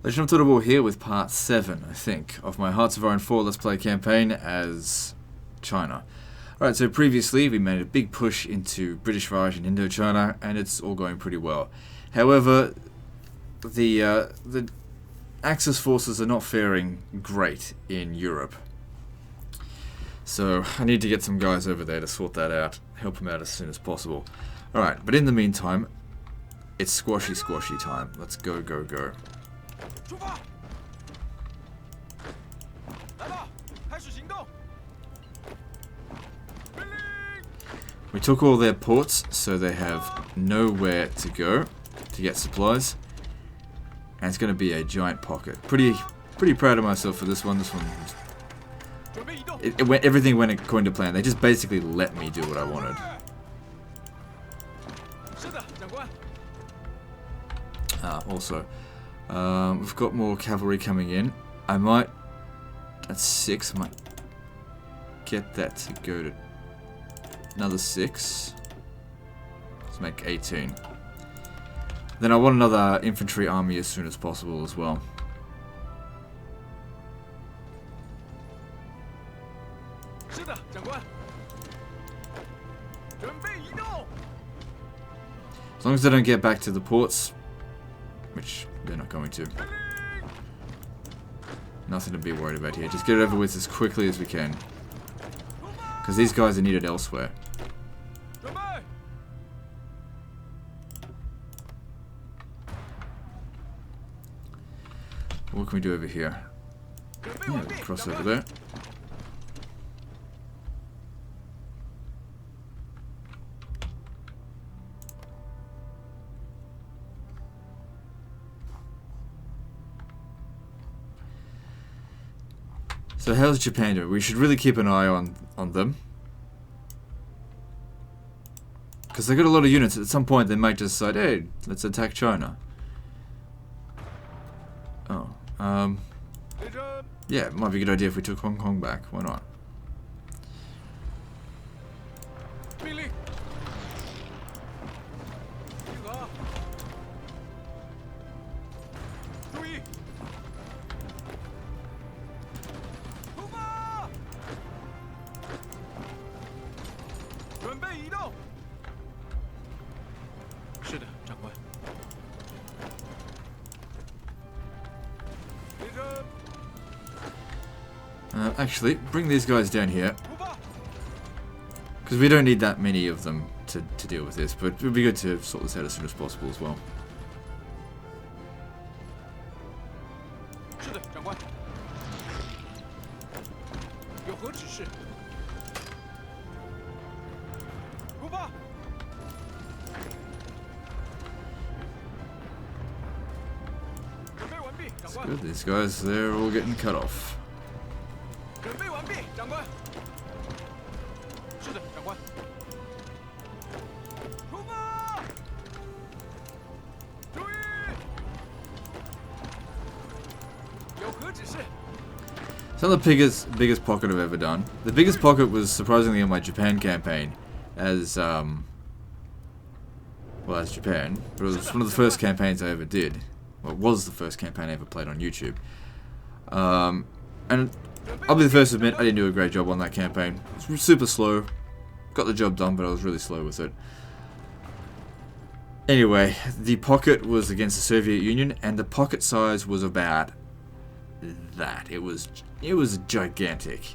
Legend of Total War here with part 7, I think, of my Hearts of Iron 4 Let's Play campaign as China. Alright, so previously we made a big push into British Raj and Indochina, and it's all going pretty well. However, the Axis forces are not faring great in Europe. So I need to get some guys over there to sort that out, help them out as soon as possible. Alright, but in the meantime, it's squashy time. Let's go. We took all their ports, so they have nowhere to go to get supplies. And it's going to be a giant pocket. Pretty proud of myself for this one. This one, everything went according to plan. They just basically let me do what I wanted. Also, we've got more cavalry coming in. I might, that's 6, I might get that to go to another 6. Let's make 18. Then I want another infantry army as soon as possible as well. As long as they don't get back to the ports, which they're not going to. Nothing to be worried about here. Just get it over with as quickly as we can. Because these guys are needed elsewhere. What can we do over here? Yeah, we'll cross over there. So how's Japan doing? We should really keep an eye on them. Because they got a lot of units. At some point they might decide, hey, let's attack China. Oh. Yeah, it might be a good idea if we took Hong Kong back. Why not? Actually, bring these guys down here. Because we don't need that many of them to deal with this, but it would be good to sort this out as soon as possible as well. It's good, these guys, they're all getting cut off. It's not the biggest pocket I've ever done. The biggest pocket was surprisingly on my Japan campaign, as well, as Japan, but it was one of the first campaigns I ever did. Well, it was the first campaign I ever played on YouTube. And I'll be the first to admit I didn't do a great job on that campaign. It was super slow. Got the job done, but I was really slow with it. Anyway, the pocket was against the Soviet Union, and the pocket size was about that. It was gigantic.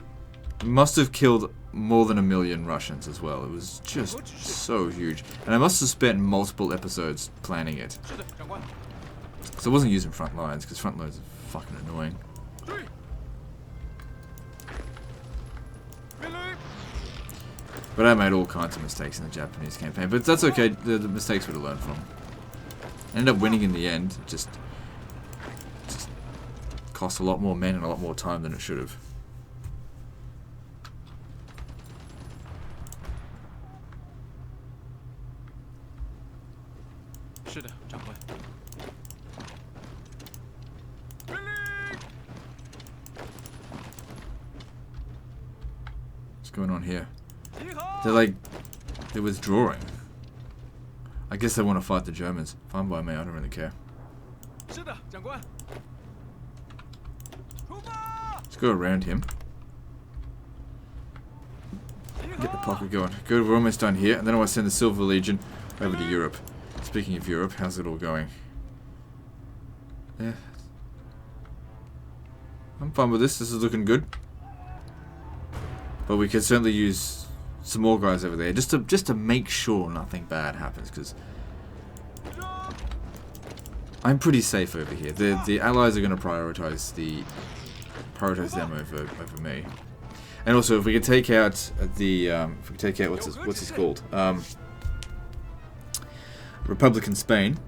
It must have killed more than 1 million Russians as well. It was just so huge. And I must have spent multiple episodes planning it. So I wasn't using front lines, because front lines are fucking annoying. But I made all kinds of mistakes in the Japanese campaign. But that's okay, the mistakes were to learn from. I ended up winning in the end, just cost a lot more men and a lot more time than it should have. What's going on here? They're withdrawing. I guess they want to fight the Germans. Fine by me, I don't really care. Let's go around him. Get the pocket going. Good, we're almost done here. And then I want to send the Silver Legion over to Europe. Speaking of Europe, how's it all going? Yeah. I'm fine with this. This is looking good. But we could certainly use some more guys over there. Just to make sure nothing bad happens. Because I'm pretty safe over here. The allies are going to prioritize them over me. And also, if we can take out the what's he called, Republican Spain,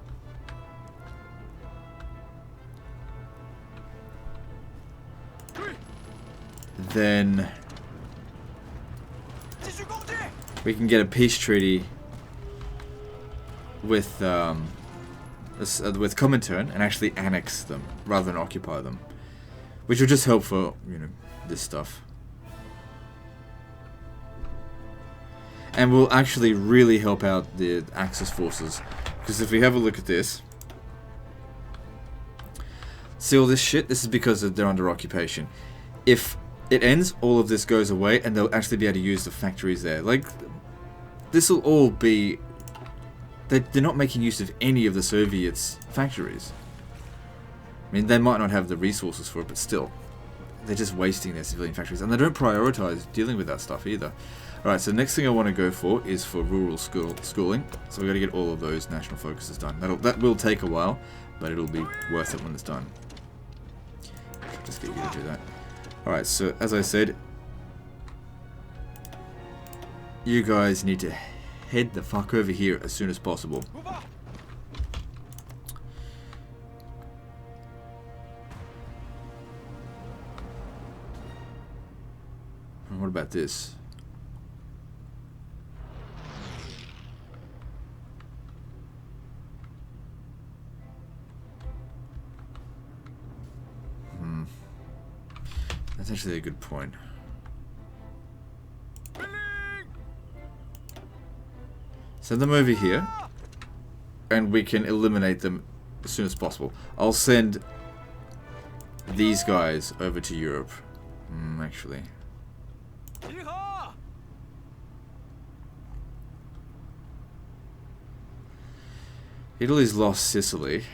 then we can get a peace treaty with Comintern and actually annex them rather than occupy them, which will just help for this stuff. And will actually really help out the Axis forces. Because if we have a look at this, see all this shit? This is because they're under occupation. If it ends, all of this goes away, and they'll actually be able to use the factories there. Like, this will all be... They're not making use of any of the Soviets' factories. I mean, they might not have the resources for it, but still. They're just wasting their civilian factories. And they don't prioritize dealing with that stuff either. Alright, so the next thing I want to go for is for rural schooling. So we've got to get all of those national focuses done. That will take a while, but it'll be worth it when it's done. Just get you to do that. Alright, so as I said, you guys need to head the fuck over here as soon as possible. And what about this? That's actually a good point. Send them over here, and we can eliminate them as soon as possible. I'll send these guys over to Europe. Actually. Italy's lost Sicily,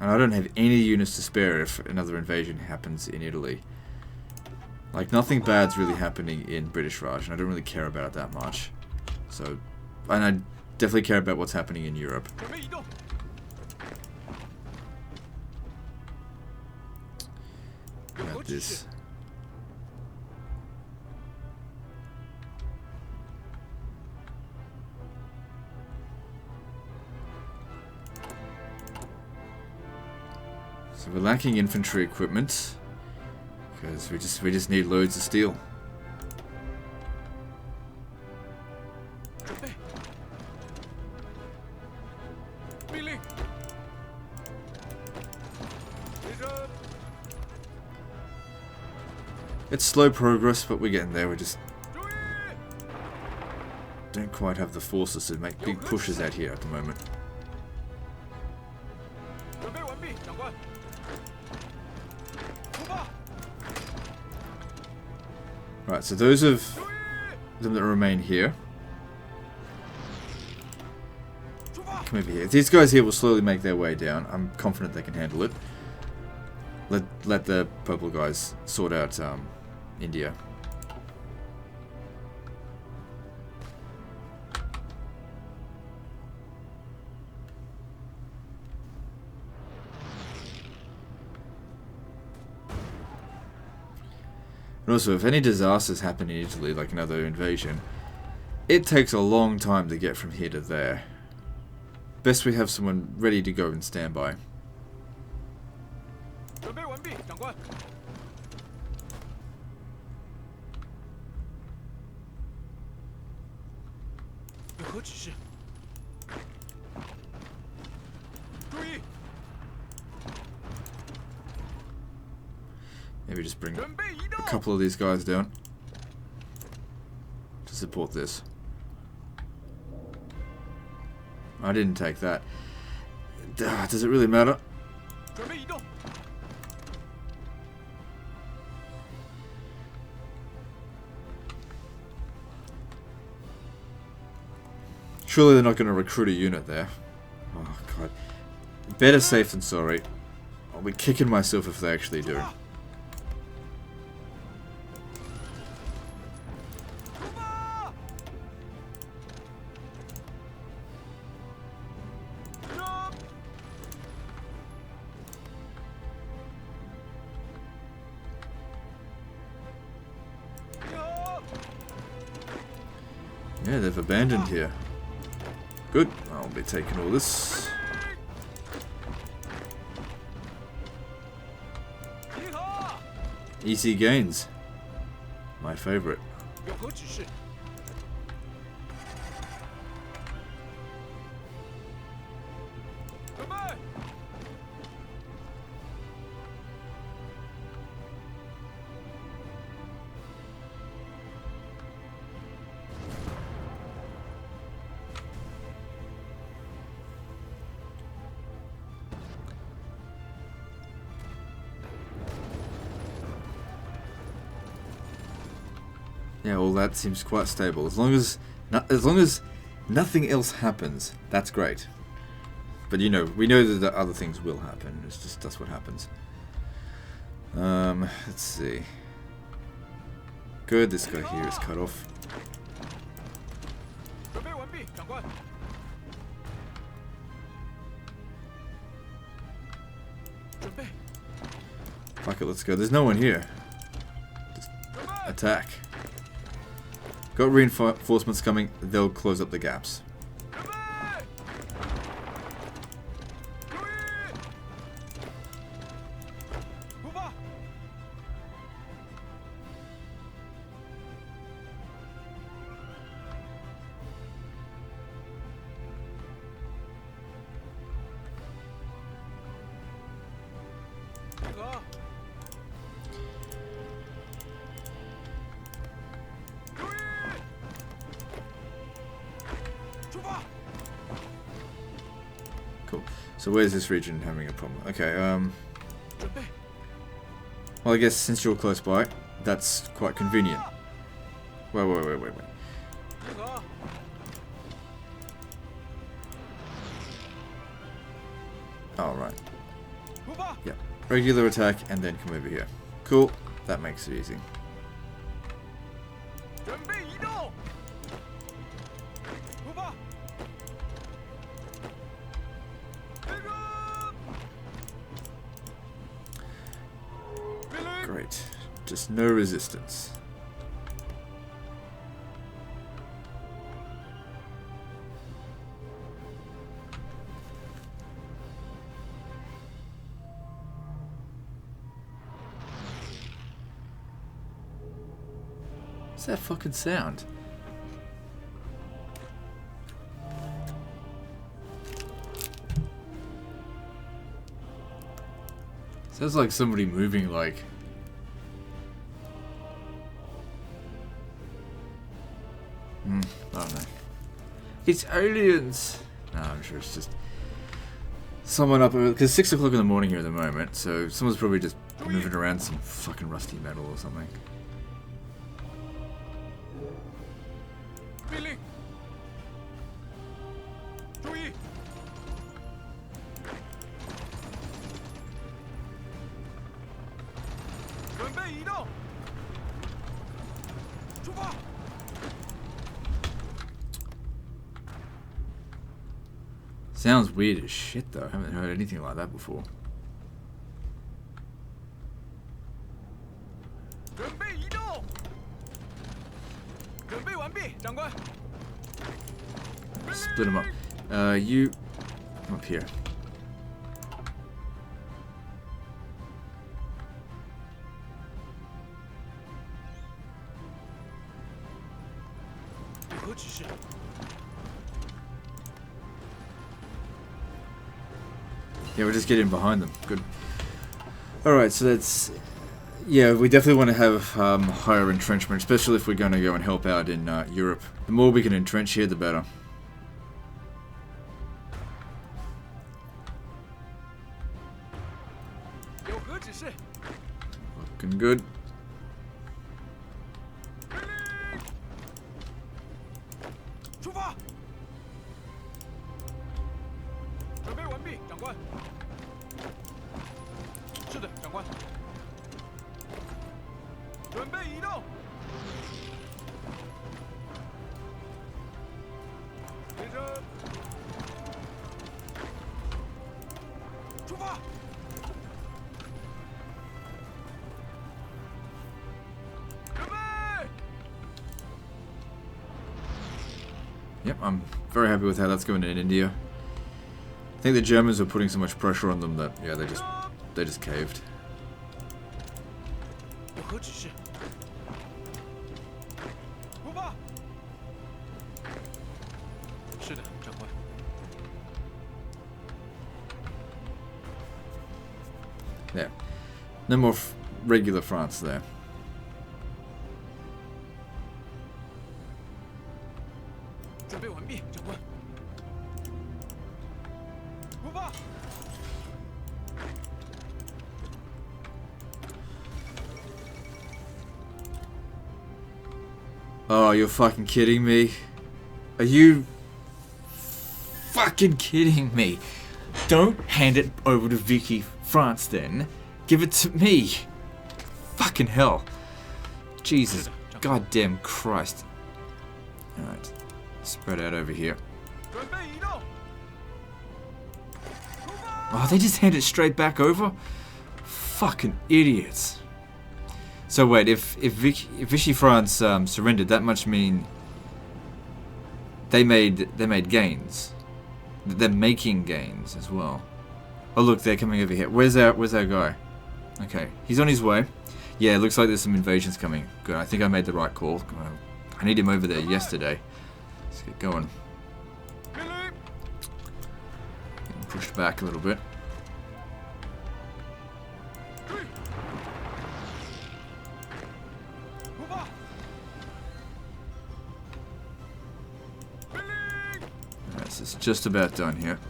and I don't have any units to spare if another invasion happens in Italy. Like, nothing bad's really happening in British Raj, and I don't really care about it that much. So, and I definitely care about what's happening in Europe. About this. So we're lacking infantry equipment. Because we just need loads of steel. It's slow progress, but we're getting there. We just don't quite have the forces to make big pushes out here at the moment. Right, so those of them that remain here, come over here. These guys here will slowly make their way down. I'm confident they can handle it. Let the purple guys sort out India. And also, if any disasters happen in Italy, like another invasion, it takes a long time to get from here to there. Best we have someone ready to go and stand by. Maybe just bring a couple of these guys down to support this. I didn't take that. Does it really matter? Surely they're not going to recruit a unit there. Oh, God. Better safe than sorry. I'll be kicking myself if they actually do. Yeah, they've abandoned here. Good. I'll be taking all this. Easy gains. My favorite. Yeah, well, that seems quite stable. As long as nothing else happens, that's great. But you know, we know that the other things will happen. It's just that's what happens. Let's see. Good. This guy here is cut off. Fuck it, let's go. There's no one here. Just attack. Got reinforcements coming, they'll close up the gaps. Cool. So where's this region having a problem? Okay, well, I guess since you're close by, that's quite convenient. Wait. Alright. Yep. Regular attack and then come over here. Cool. That makes it easy. Great. Just no resistance. What's that fucking sound? Sounds like somebody moving, like... I don't know. It's aliens! No, I'm sure it's just... someone up... because 6 o'clock in the morning here at the moment, so someone's probably just moving around some fucking rusty metal or something. Sounds weird as shit though. I haven't heard anything like that before. Split them up. You come up here. Yeah, we're just getting behind them. Good. Alright, so that's... yeah, we definitely want to have higher entrenchment, especially if we're going to go and help out in Europe. The more we can entrench here, the better. Looking good. Yep, I'm very happy with how that's going in India. I think the Germans were putting so much pressure on them that, yeah, they just caved. 有何指示？出发。是的，长官。 Yeah, no more regular France there. 准备完毕，长官。出发。 Oh, you're fucking kidding me? Are you fucking kidding me? Don't hand it over to Vichy France then. Give it to me. Fucking hell. Jesus. Goddamn Christ. Alright. Spread out over here. Oh, they just hand it straight back over? Fucking idiots. So wait, if Vichy France surrendered, that must mean they made gains. They're making gains as well. Oh look, they're coming over here. Where's our guy? Okay, he's on his way. Yeah, it looks like there's some invasions coming. Good, I think I made the right call. I need him over there yesterday. Let's get going. Getting pushed back a little bit. This is just about done here.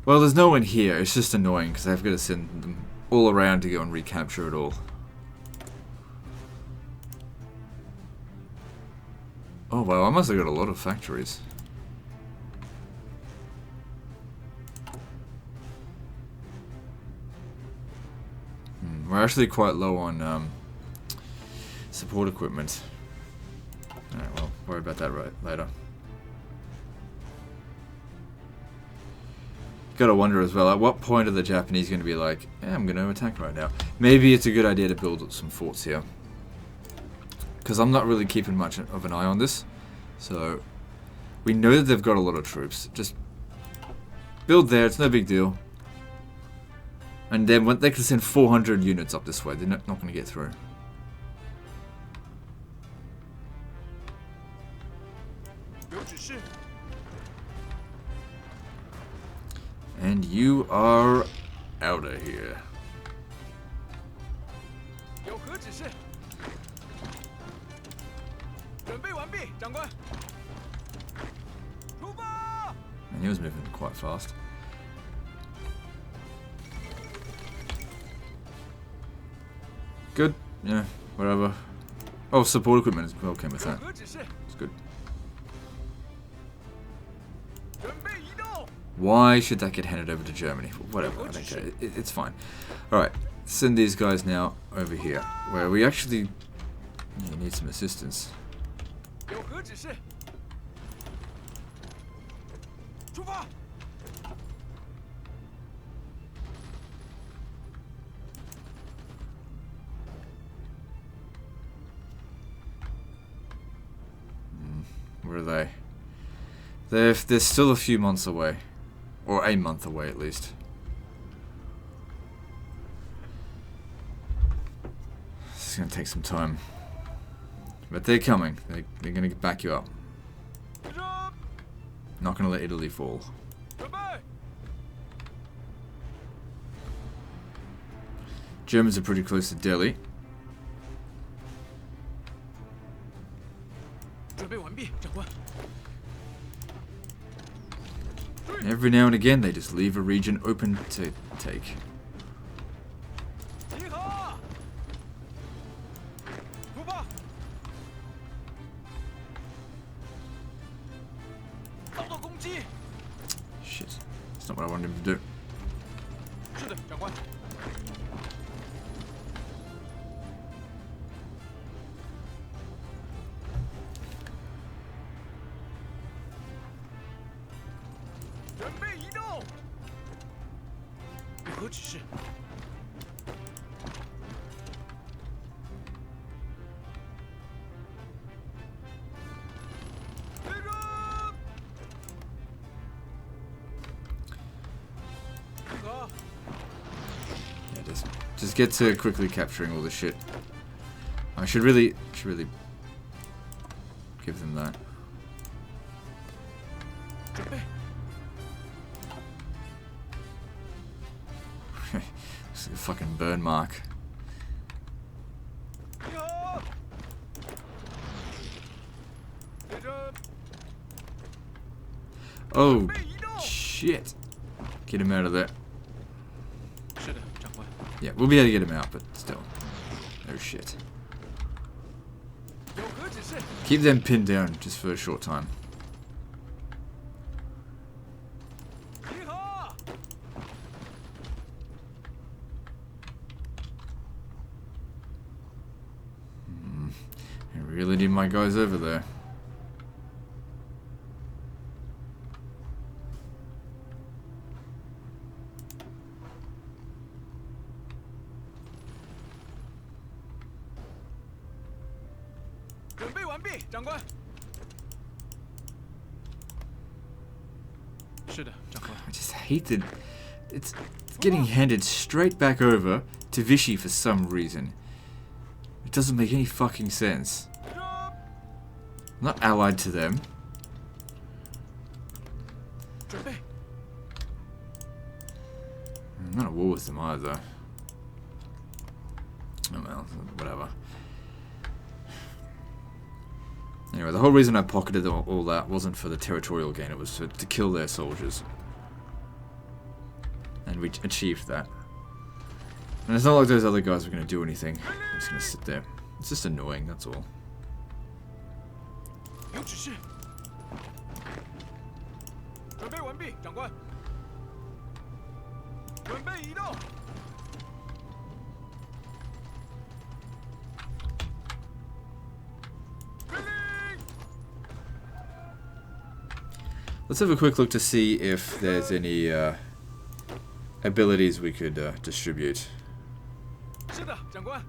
Well, there's no one here. It's just annoying because I've got to send them all around to go and recapture it all. Oh wow, I must have got a lot of factories. We're actually quite low on support equipment. Alright, well, worry about that later. Gotta wonder as well, at what point are the Japanese going to be like, yeah, I'm going to attack right now? Maybe it's a good idea to build some forts here. Because I'm not really keeping much of an eye on this. So, we know that they've got a lot of troops. Just build there, it's no big deal. And then when they can send 400 units up this way, they're not going to get through. And you are out of here. And he was moving quite fast. Good, yeah, whatever. Oh, support equipment as well came with that. It's good. Why should that get handed over to Germany? Whatever, I don't care. It's fine. Alright, send these guys now over here, where we actually need some assistance. Where are they? They're still a few months away. Or a month away at least. This is going to take some time. But they're coming. They're going to back you up. Not going to let Italy fall. Germans are pretty close to Delhi. Every now and again, they just leave a region open to take. Shit. That's not what I wanted him to do. Just get to quickly capturing all this shit. I should really give them that. 准备。 It's a fucking burn mark. 集合。列阵。 Oh 准备移动。 shit! Get him out of there. 是的，长官。 Yeah, we'll be able to get him out, but still. Oh shit. 有何指示？ Keep them pinned down just for a short time. 集合。 I really need my guys over there. 准备完毕，长官。是的，长官。 I just hate that it's getting handed straight back over to Vichy for some reason. It doesn't make any fucking sense. I'm not allied to them. 准备。 I'm not at war with them either. Oh well, whatever. Anyway, the whole reason I pocketed all that wasn't for the territorial gain, it was to kill their soldiers. And we achieved that. And it's not like those other guys were going to do anything. They're just going to sit there. It's just annoying, that's all. 有指示。准备完毕，长官。准备移动。 Let's have a quick look to see if there's any abilities we could distribute. 是的，长官。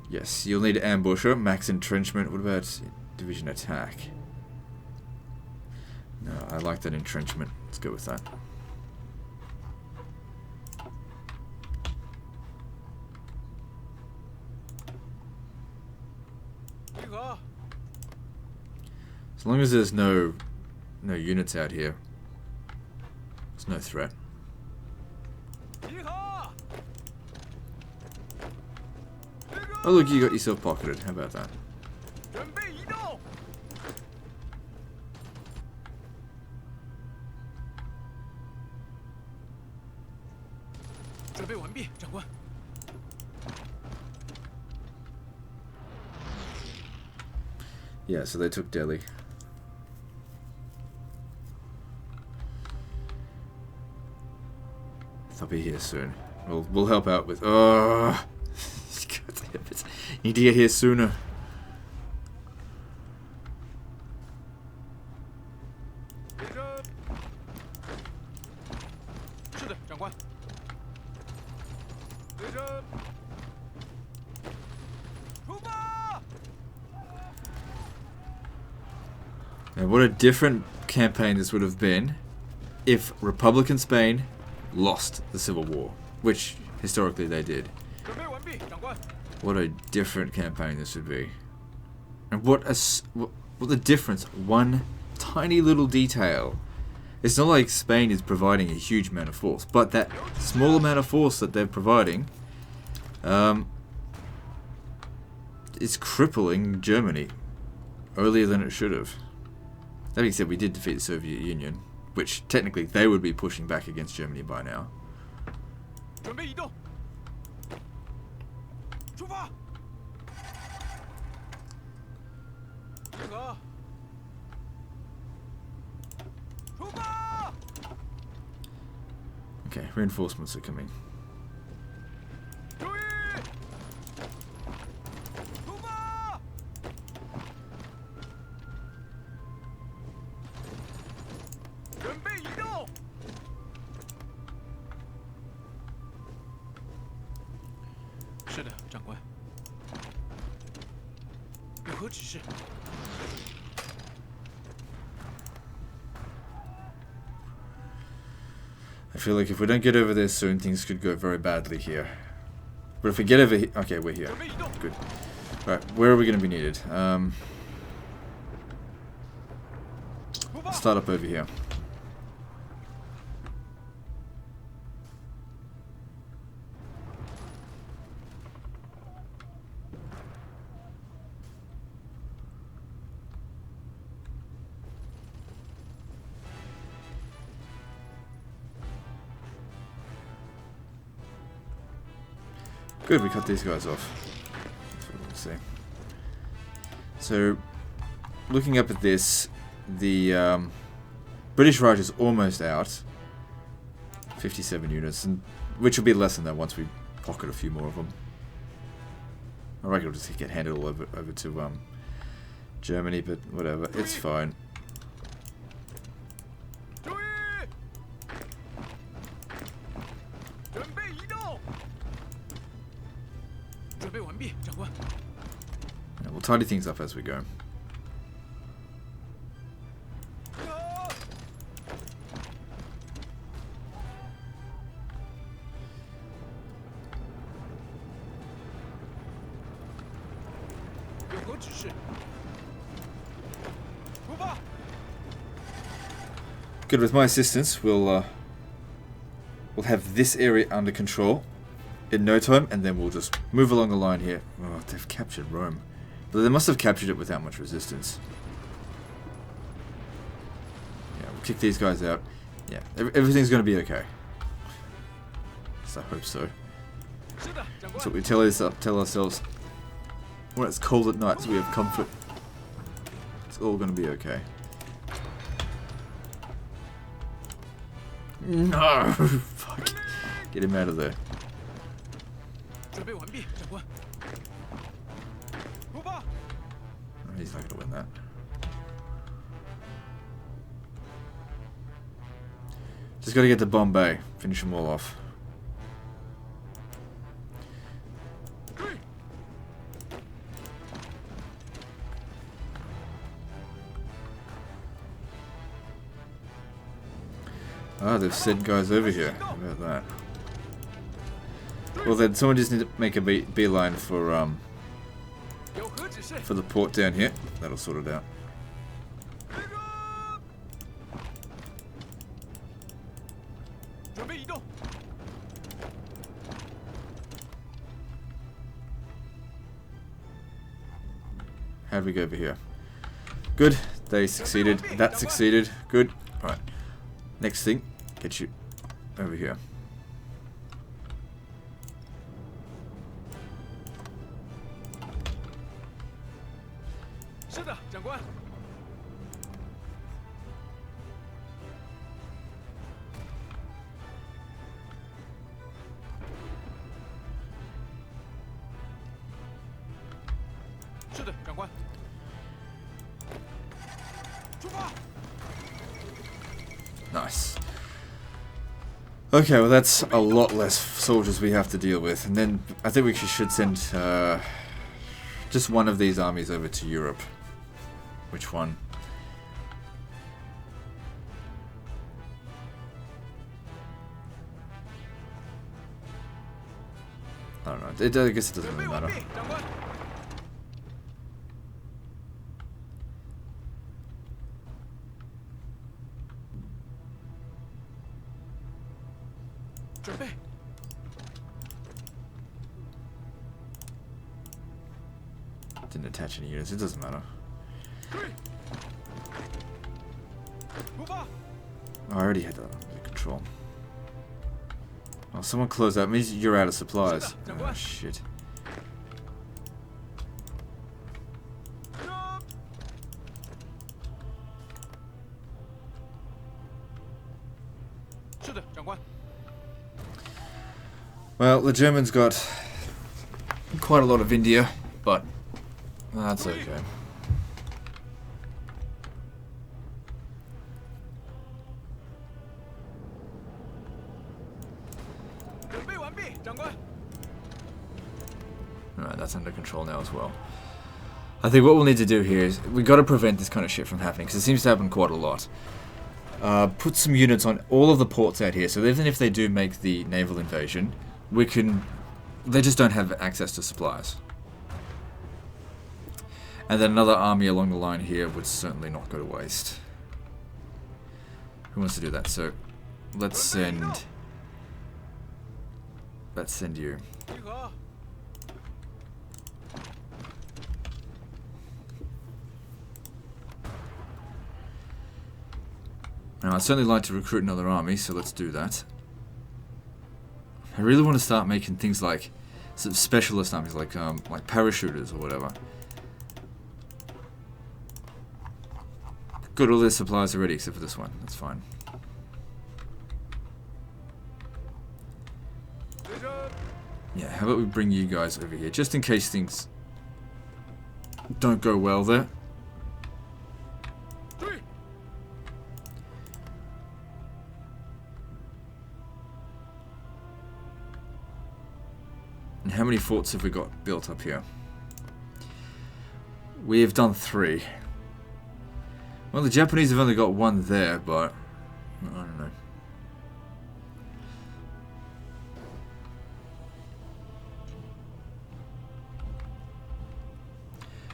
Yes, you'll need ambusher, max entrenchment. What about division attack? No, I like that entrenchment. Let's go with that. As long as there's no units out here, there's no threat. Oh look, you got yourself pocketed. How about that? 准备移动。准备完毕，长官。 Yeah, so they took Delhi. They'll be here soon. We'll help out with. Oh, God damn it! Need to get here sooner. 列阵。是的，长官。列阵。出发。 And what a different campaign this would have been if Republican Spain lost the Civil War, which historically they did. 准备完毕，长官。 What a different campaign this would be. And what the difference, one tiny little detail. It's not like Spain is providing a huge amount of force, but that small amount of force that they're providing is crippling Germany earlier than it should have. That being said, we did defeat the Soviet Union, which technically they would be pushing back against Germany by now. 准备移动。出发。集合。出发。 Okay, reinforcements are coming. 注意。出发。准备移动。是的，长官。有何指示？ Okay, I feel like if we don't get over there soon, things could go very badly here. But if we get over here... Okay, we're here. Good. Right, where are we going to be needed? Start up over here. Good, we cut these guys off. That's what we'll see. So, looking up at this, the British Raj is almost out. 57 units, and which will be less than that once we pocket a few more of them. I reckon it'll just get handed all over to Germany, but whatever, it's fine. Yeah, we'll tidy things up as we go. Good, with my assistance, we'll have this area under control in no time, and then we'll just move along the line here. Oh, they've captured Rome. But they must have captured it without much resistance. Yeah, we'll kick these guys out. Yeah, everything's going to be okay. So I hope so. That's what we tell ourselves. When it's cold at night, so we have comfort. It's all going to be okay. No! Fuck. Get him out of there. Oh, he's not going to win that. Just got to get to Bombay. Finish them all off. Ah, they've sent guys over here. How about that? Well then, someone just need to make a beeline for the port down here. That'll sort it out. How'd we go over here? Good. They succeeded. That succeeded. Good. Alright. Next thing, get you over here. Nice. Okay, well that's a lot less soldiers we have to deal with, and then I think we should send just one of these armies over to Europe. Which one? I don't know. I guess it doesn't really matter. Didn't attach any units, it doesn't matter. Oh, I already had that under control. Oh, someone close that. It means you're out of supplies. Oh, shit. Well, the Germans got quite a lot of India, but that's okay. Alright, that's under control now as well. I think what we'll need to do here is we've got to prevent this kind of shit from happening, because it seems to happen quite a lot. put some units on all of the ports out here, so even if they do make the naval invasion, we can... They just don't have access to supplies. And then another army along the line here would certainly not go to waste. Who wants to do that? So, let's send you. Now, I'd certainly like to recruit another army, so let's do that. I really want to start making things like some specialist armies, like parachuters or whatever. Got all their supplies already, except for this one. That's fine. Yeah, how about we bring you guys over here, just in case things don't go well there. And how many forts have we got built up here? We have done 3. Well, the Japanese have only got 1 there, but I don't know.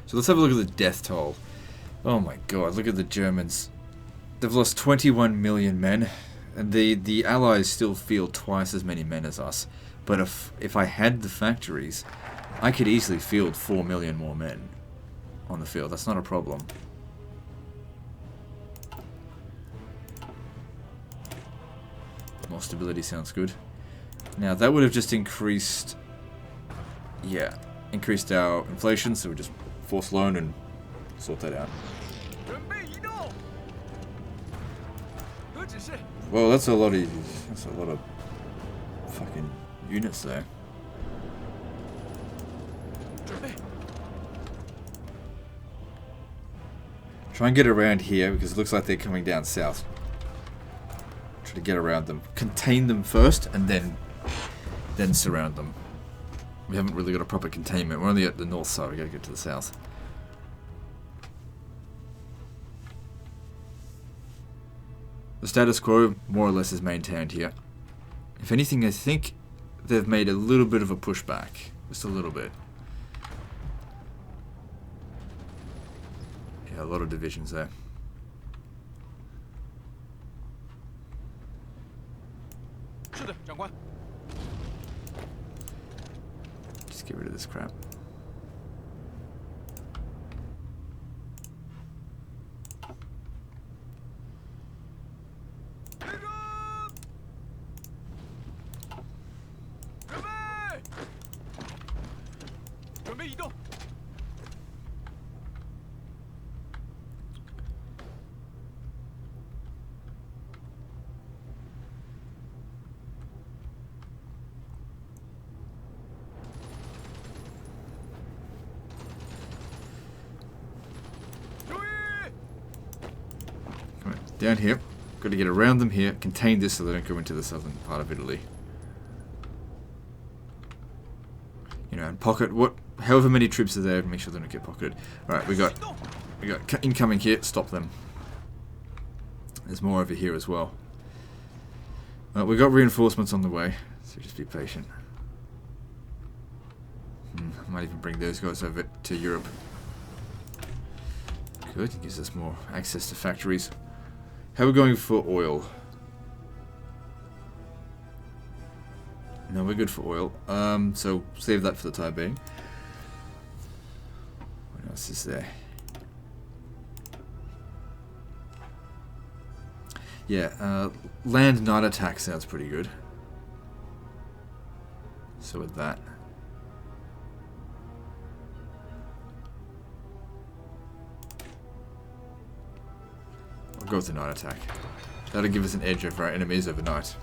So let's have a look at the death toll. Oh my god, look at the Germans. They've lost 21 million men, and the Allies still field twice as many men as us. But if I had the factories, I could easily field 4 million more men on the field. That's not a problem. More stability sounds good. Now that would have just increased, yeah, increased our inflation, so we just force loan and sort that out. Well, that's a lot of fucking units there. Try and get around here because it looks like they're coming down south. Try to get around them. Contain them first and then surround them. We haven't really got a proper containment. We're only at the north side. We gotta get to the south. The status quo more or less is maintained here. If anything, I think they've made a little bit of a pushback. Just a little bit. Yeah, a lot of divisions there. Just get rid of this crap. Down here, got to get around them here, contain this so they don't go into the southern part of Italy. You know, and pocket however many troops are there, make sure they don't get pocketed. Alright, we got incoming here, stop them. There's more over here as well. We got reinforcements on the way, so just be patient. I might even bring those guys over to Europe. Good, gives us more access to factories. How are we going for oil? No, we're good for oil. So save that for the time being. What else is there? Yeah, land night attack sounds pretty good. So with that. I'll go with the night attack. That'll give us an edge over our enemies overnight.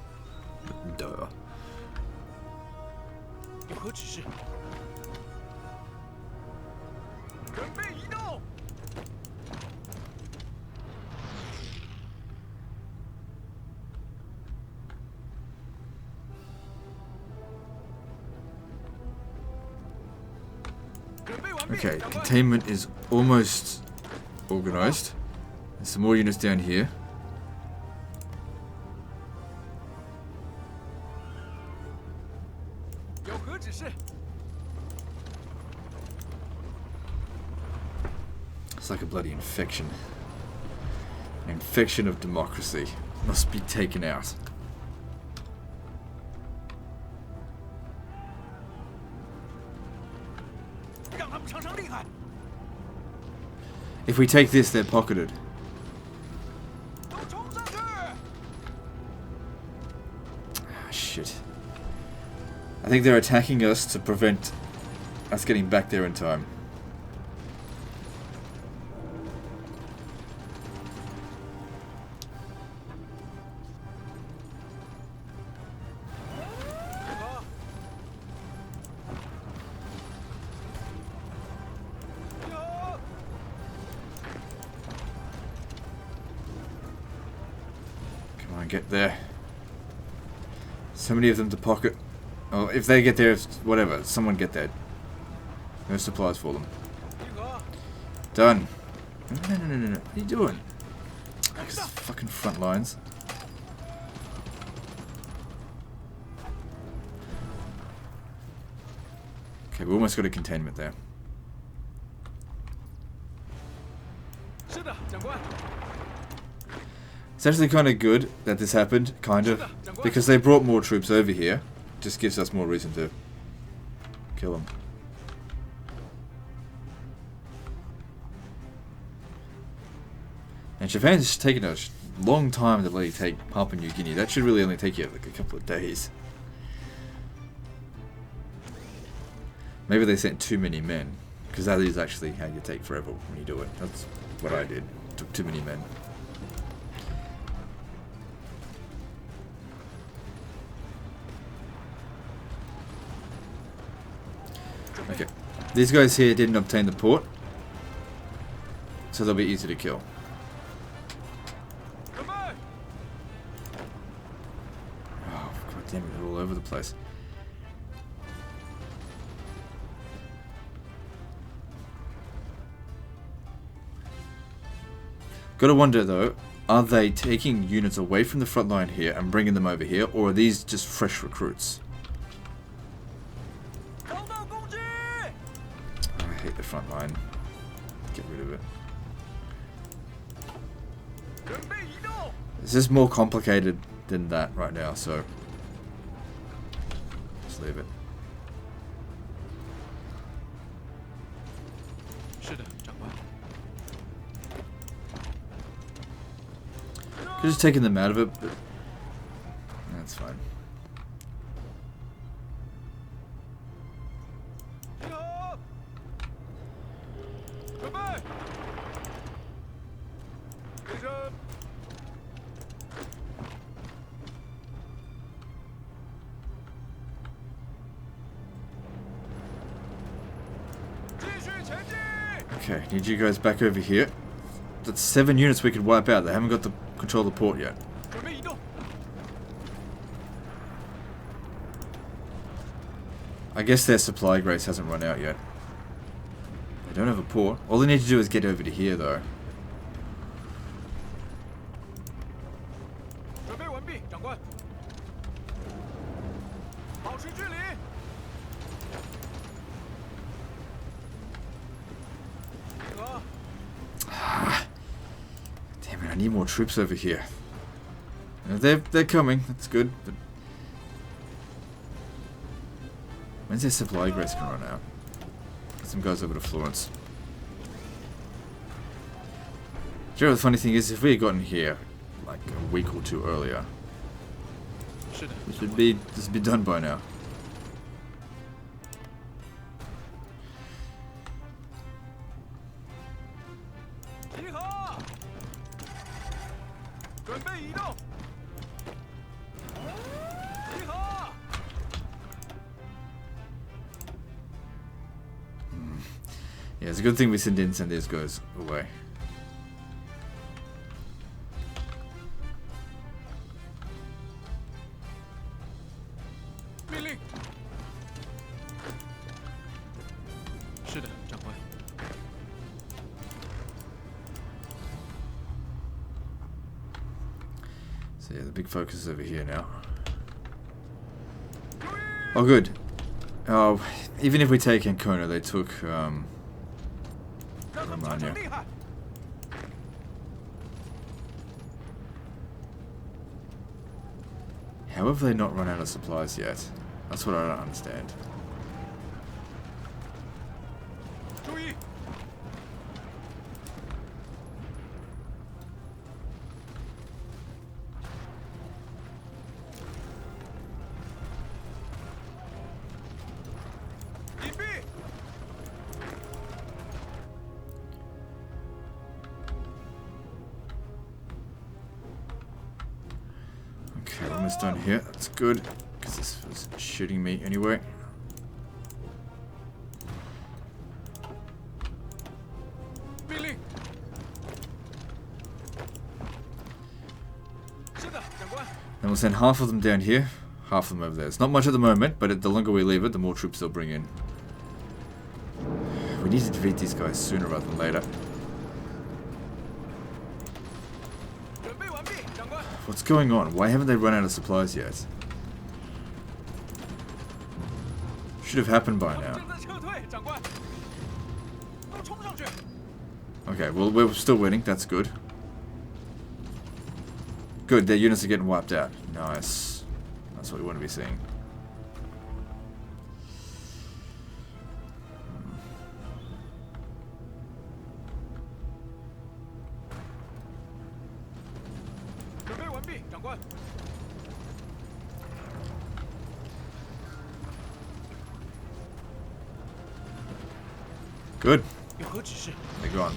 Duh. Okay, containment is almost organized. There's some more units down here. It's like a bloody infection. An infection of democracy. Must be taken out. If we take this, they're pocketed. Ah, shit. I think they're attacking us to prevent us getting back there in time. Get there. So many of them to pocket. Oh, if they get there, whatever. Someone get there. No supplies for them. Done. No. What are you doing? These fucking front lines. Okay, we almost got a containment there. It's actually kind of good that this happened, kind of, because they brought more troops over here. Just gives us more reason to kill them. And Japan's taken a long time to really take Papua New Guinea. That should really only take you like a couple of days. Maybe they sent too many men, because that is actually how you take forever when you do it. That's what I did. Took too many men. Okay, these guys here didn't obtain the port, so they'll be easy to kill. Oh, god damn it, they're all over the place. Gotta wonder though, are they taking units away from the front line here and bringing them over here, or are these just fresh recruits? I hate the front line. Get rid of it. This is more complicated than that right now, so just leave it. Could have just taken them out of it, but that's fine. Okay, need you guys back over here. That's 7 units we could wipe out. They haven't got the control of the port yet. I guess their supply grace hasn't run out yet. They don't have a port. All they need to do is get over to here though. Damn it, I need more troops over here. They're coming, that's good, but when's their supply grace gonna run out? Get some guys over to Florence. Do you know the funny thing is, if we had gotten here like a week or two earlier, this would be done by now. Yeah, it's a good thing we didn't send these guys away. So yeah, the big focus is over here now. Oh good. Oh, even if we take Ancona, they took Romagna. How have they not run out of supplies yet? That's what I don't understand. 注意！ 隐蔽！ Okay, we're almost done here. That's good, because this was shooting me anyway. 命令！是的，长官。 Then we'll send half of them down here, half of them over there. It's not much at the moment, but the longer we leave it, the more troops they'll bring in. We need to defeat these guys sooner rather than later. 准备完毕，长官。 What's going on? Why haven't they run out of supplies yet? Should have happened by 他们 now. 正在撤退，长官。都冲上去！ Okay, well, we're still winning. That's good. Good, their units are getting wiped out. Nice. That's what we want to be seeing. Good. 有何指示？ They're gone.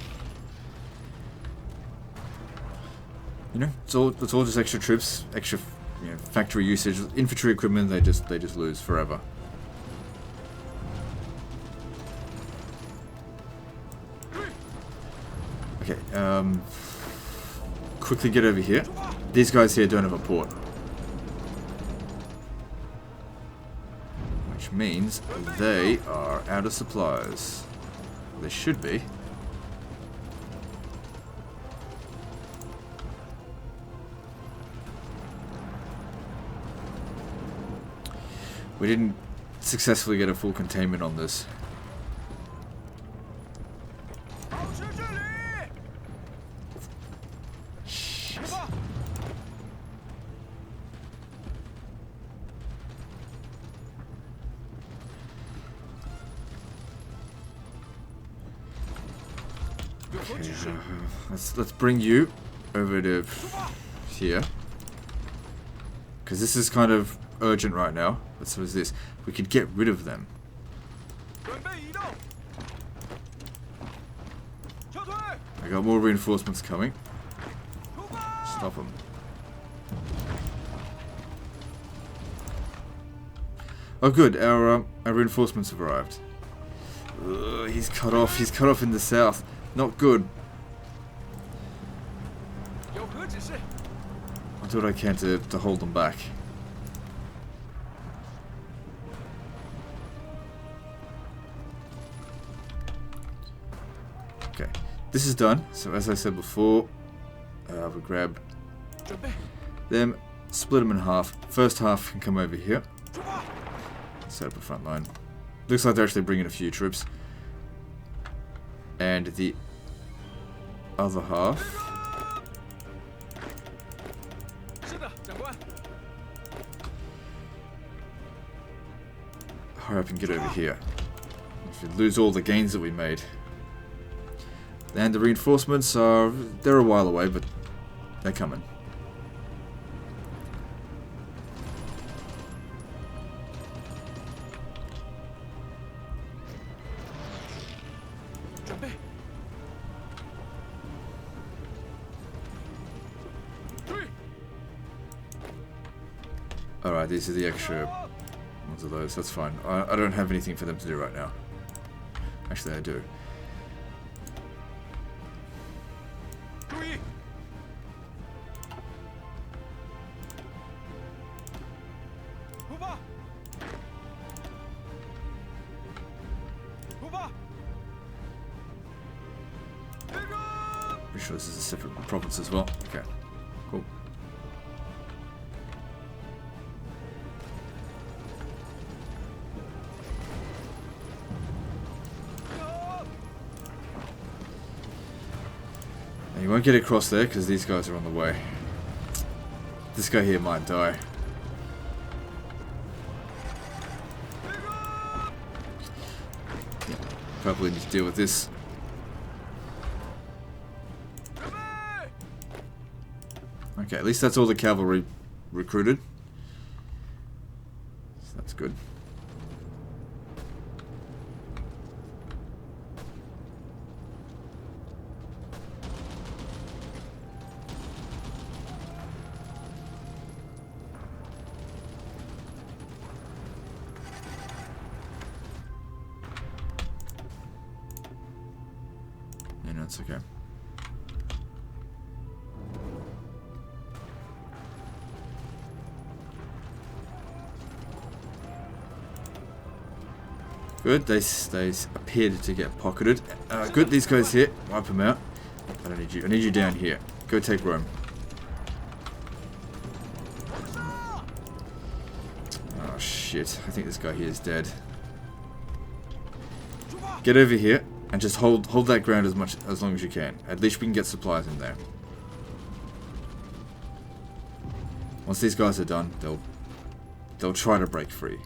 You know, it's all just extra troops, extra, you know, factory usage, infantry equipment. They just lose forever. Okay. Quickly get over here. These guys here don't have a port, which means they are out of supplies. They should be. We didn't successfully get a full containment on this. 保持距离！出发！ 有何指示？ Let's bring you over to here, because this is kind of urgent right now. So is this? We could get rid of them. 准备移动！撤退！ I got more reinforcements coming. 出发！ Stop them. Oh, good. Our reinforcements have arrived. Ugh, he's cut off. He's cut off in the south. Not good. 有何指示？ I'll do what I can to hold them back. Okay, this is done. So as I said before, we grab 准备！ them, split them in half. First half can come over here. 出发！ Set up a front line. Looks like they're actually bringing a few troops. And the other half. 是的，长官。 Hurry up and get over here. If you lose all the gains that we made. And the reinforcements are... they're a while away, but they're coming. Alright, these are the extra ones of those. That's fine. I don't have anything for them to do right now. Actually, I do. 注意！出发！出发！ Pretty sure this is a separate province as well. Okay, cool. Now, you won't get across there because these guys are on the way. This guy here might die. probably need to deal with this. Okay, at least that's all the cavalry recruited. So that's good. Yeah, no, it's okay. Good, they appeared to get pocketed. Good, these guys here. Wipe them out. I don't need you. I need you down here. Go take Rome. Oh shit, I think this guy here is dead. Get over here and just hold that ground as long as you can. At least we can get supplies in there. Once these guys are done, they'll try to break free.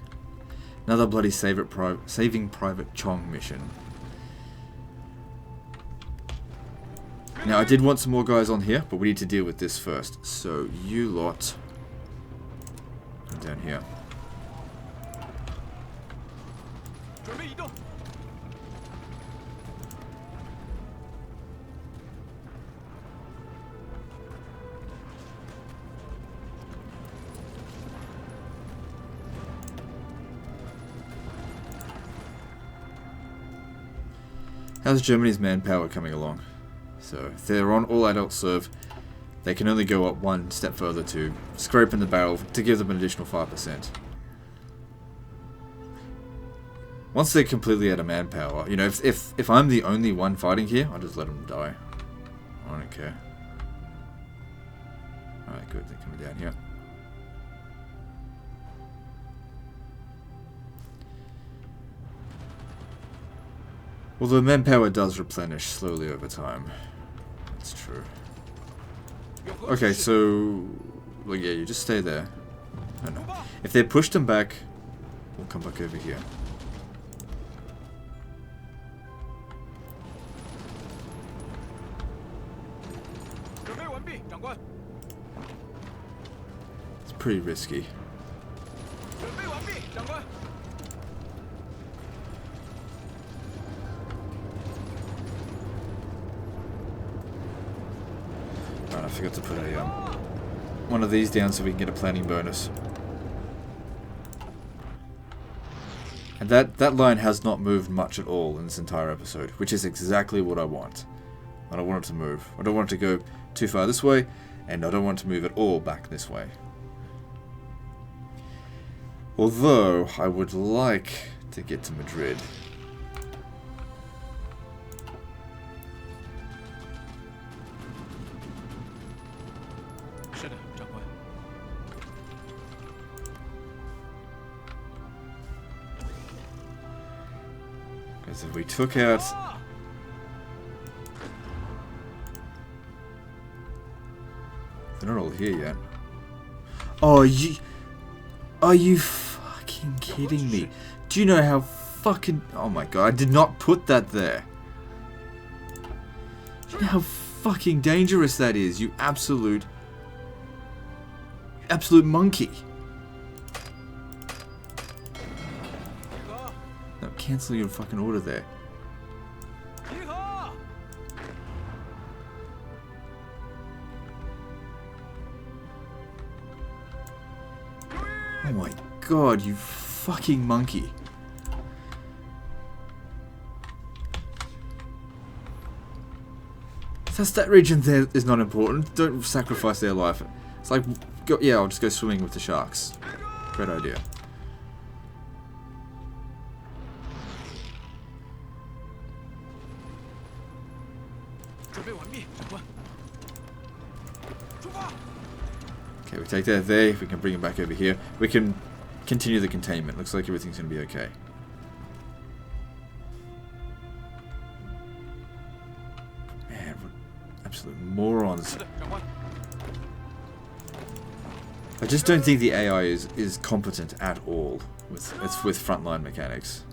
Another bloody Saving Private Chong mission. Now, I did want some more guys on here, but we need to deal with this first. So, you lot... come down here. How's Germany's manpower coming along? So, if they're on all adult serve, they can only go up one step further to scrape in the barrel to give them an additional 5%. Once they're completely out of manpower, you know, if I'm the only one fighting here, I'll just let them die. I don't care. Alright, good, they're coming down here. Although manpower does replenish slowly over time. That's true. Okay, so... well, yeah, you just stay there. I don't know. If they push them back, we'll come back over here. It's pretty risky. I forgot to put a one of these down so we can get a planning bonus. And that line has not moved much at all in this entire episode, which is exactly what I want. I don't want it to move. I don't want it to go too far this way, and I don't want it to move at all back this way. Although, I would like to get to Madrid. Because if we took out... they're not all here yet. Oh, are you fucking kidding me? Do you know how fucking... oh my god, I did not put that there. Do you know how fucking dangerous that is, you absolute monkey. No, cancel your fucking order there. Oh my god, you fucking monkey. That region there is not important. Don't sacrifice their life. It's like, yeah, I'll just go swimming with the sharks. Great idea. Okay, we take that there. We can bring it back over here. We can continue the containment. Looks like everything's going to be okay. Man, what absolute morons. I just don't think the AI is competent at all with frontline mechanics.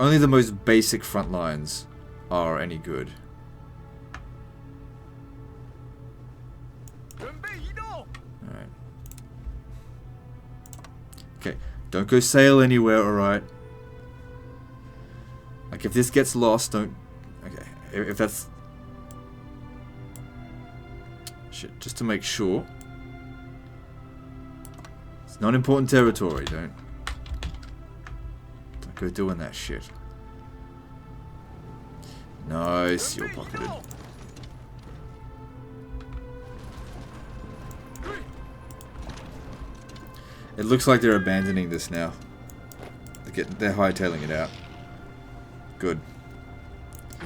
Only the most basic front lines are any good. 准备移动。 Alright. Okay, don't go sail anywhere, alright? Like, if this gets lost, don't... Okay, if that's... Shit, just to make sure. It's not important territory, don't go doing that shit. Nice, you're pocketed. It looks like they're abandoning this now. They're hightailing it out. Good. I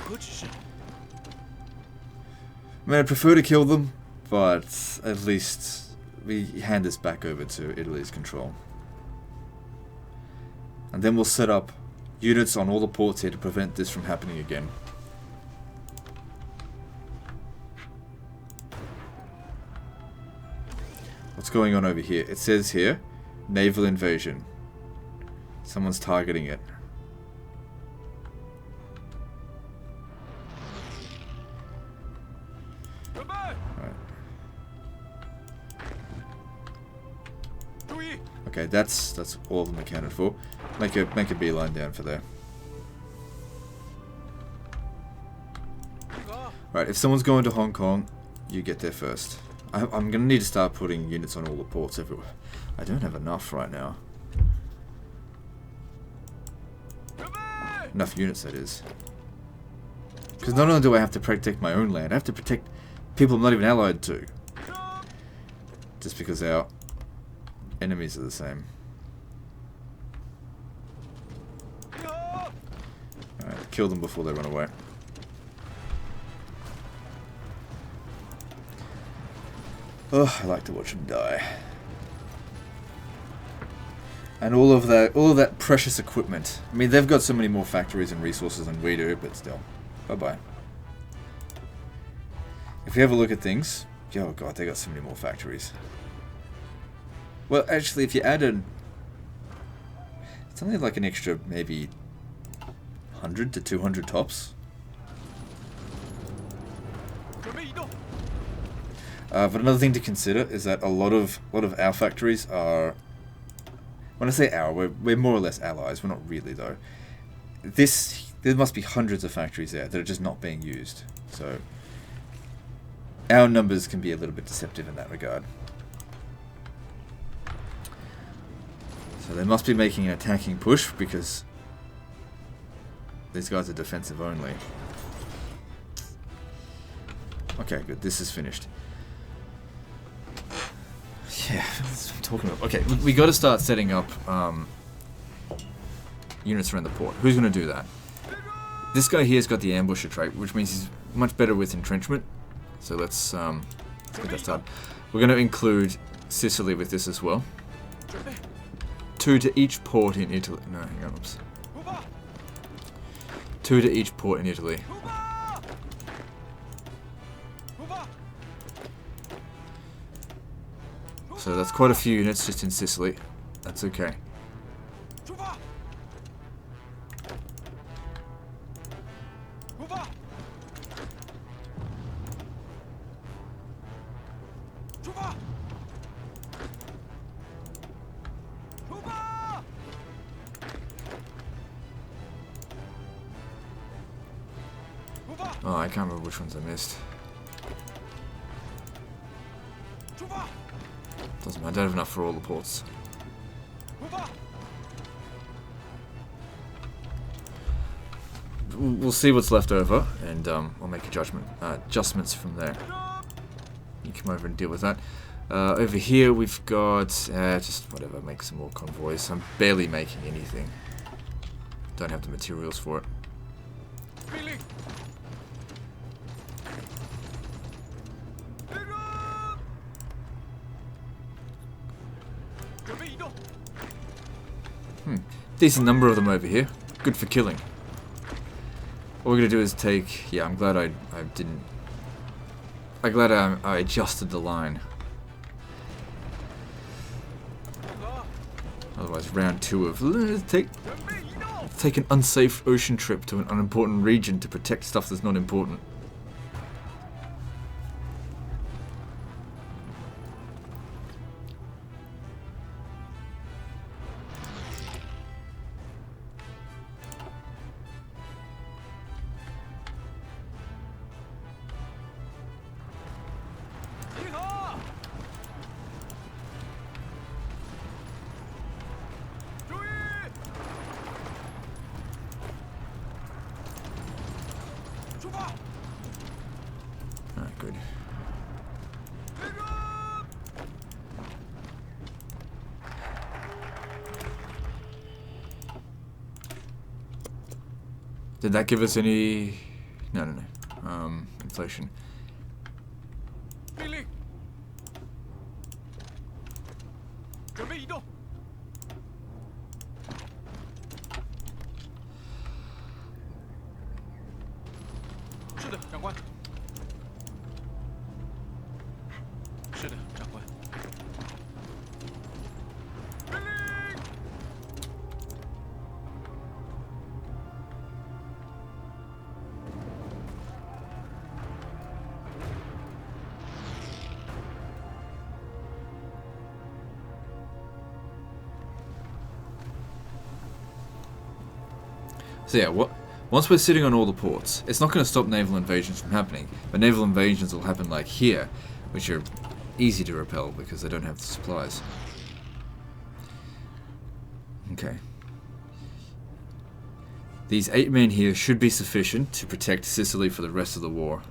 mean, I'd prefer to kill them, but at least we hand this back over to Italy's control. And then we'll set up units on all the ports here to prevent this from happening again. What's going on over here? It says here, naval invasion. Someone's targeting it. Okay, that's all of them accounted for. Make a beeline down for there. Right, if someone's going to Hong Kong, you get there first. I'm gonna need to start putting units on all the ports everywhere. I don't have enough right now. Enough units, that is. Because not only do I have to protect my own land, I have to protect people I'm not even allied to. Just because our enemies are the same. Alright, kill them before they run away. Oh, I like to watch them die. And all of that precious equipment. I mean, they've got so many more factories and resources than we do, but still. Bye-bye. If you have a look at things, oh god, they got so many more factories. Well, actually, if you add it's only like an extra maybe 100 to 200 tops. But another thing to consider is that a lot of our factories are. When I say our, we're more or less allies. We're not really though. There must be hundreds of factories there that are just not being used. So our numbers can be a little bit deceptive in that regard. So they must be making an attacking push because these guys are defensive only. Okay, good. This is finished. Yeah, that's what I'm talking about. Okay, we got to start setting up units around the port. Who's going to do that? This guy here's got the ambusher trait, which means he's much better with entrenchment. So let's get that started. We're going to include Sicily with this as well. 2 to each port in Italy. No, hang on, oops. 2 to each port in Italy. So that's quite a few units just in Sicily. That's okay. Oh, I can't remember which ones I missed. Doesn't matter, I don't have enough for all the ports. We'll see what's left over, and I'll make adjustments from there. You come over and deal with that. Over here we've got, just whatever, make some more convoys. I'm barely making anything. Don't have the materials for it. Decent number of them over here. Good for killing. What we're gonna do is take. Yeah, I'm glad I didn't. I'm glad I adjusted the line. Otherwise, round 2 of let's take take an unsafe ocean trip to an unimportant region to protect stuff that's not important. Alright, good. Did that give us any... No. Inflation. 命令，准备移动。是的，长官。是的，长官。命令。So yeah, once we're sitting on all the ports, it's not going to stop naval invasions from happening, but naval invasions will happen like here, which are easy to repel because they don't have the supplies. Okay. These 8 men here should be sufficient to protect Sicily for the rest of the war.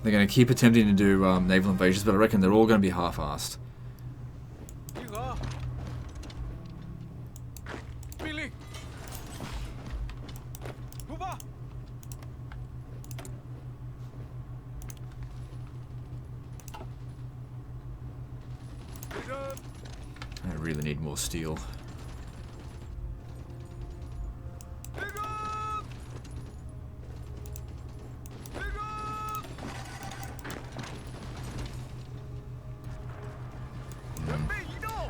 They're going to keep attempting to do naval invasions, but I reckon they're all going to be half-assed. 集合。命令。出发。起身。 I really need more steel.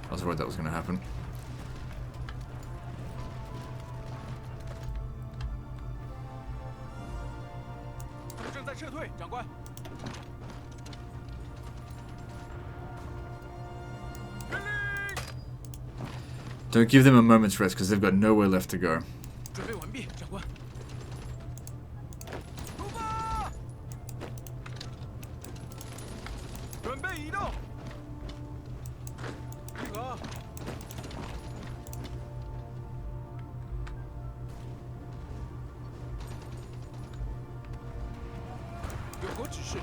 I was worried that was going to happen. Don't give them a moment's rest because they've got nowhere left to go. 准备完毕，长官。出发！准备移动。集合。有何指示？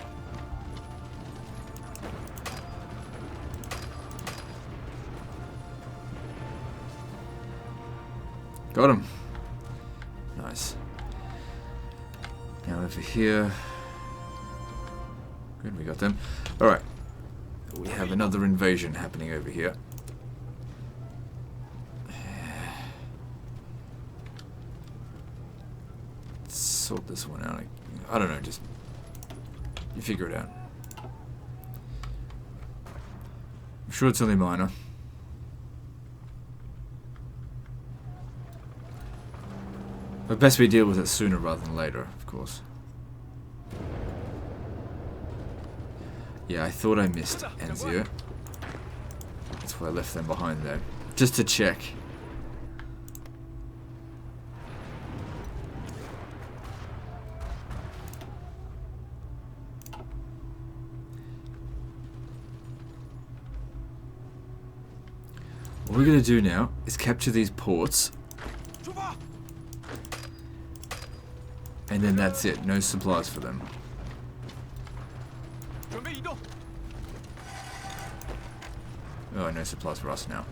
Got him. Nice. Now over here. Good, we got them. Alright. We have another invasion happening over here. Let's sort this one out. I don't know, just... You figure it out. I'm sure it's only minor. But best we deal with it sooner rather than later, of course. Yeah, I thought I missed Anzio. That's why I left them behind there. Just to check. What we're going to do now is capture these ports. And then that's it. No supplies for them. Oh, no supplies for us now.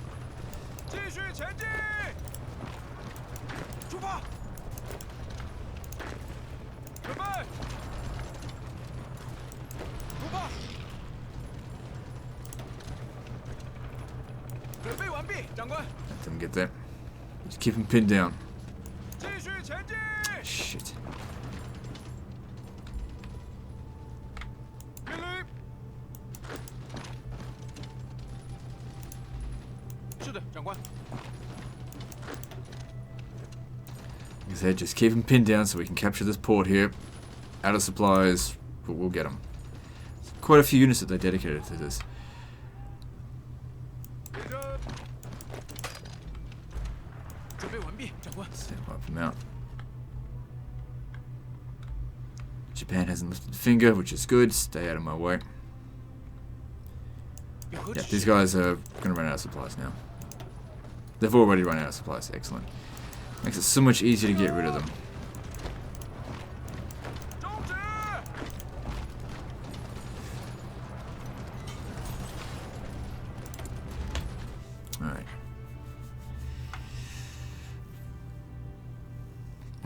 长官， Let them get there. Just keep them pinned down. 继续前进。 Shit. 命令。是的，长官。 Like I said, just keep them pinned down so we can capture this port here. Out of supplies, but we'll get them. Quite a few units that they dedicated to this. 列阵。准备完毕，长官。 Set wipe them out. Japan hasn't lifted a finger, which is good. Stay out of my way. 有何 Yeah, 指 these 示？ guys are going to run out of supplies now. They've already run out of supplies. Excellent. Makes it so much easier to get rid of them. 终止。 Alright.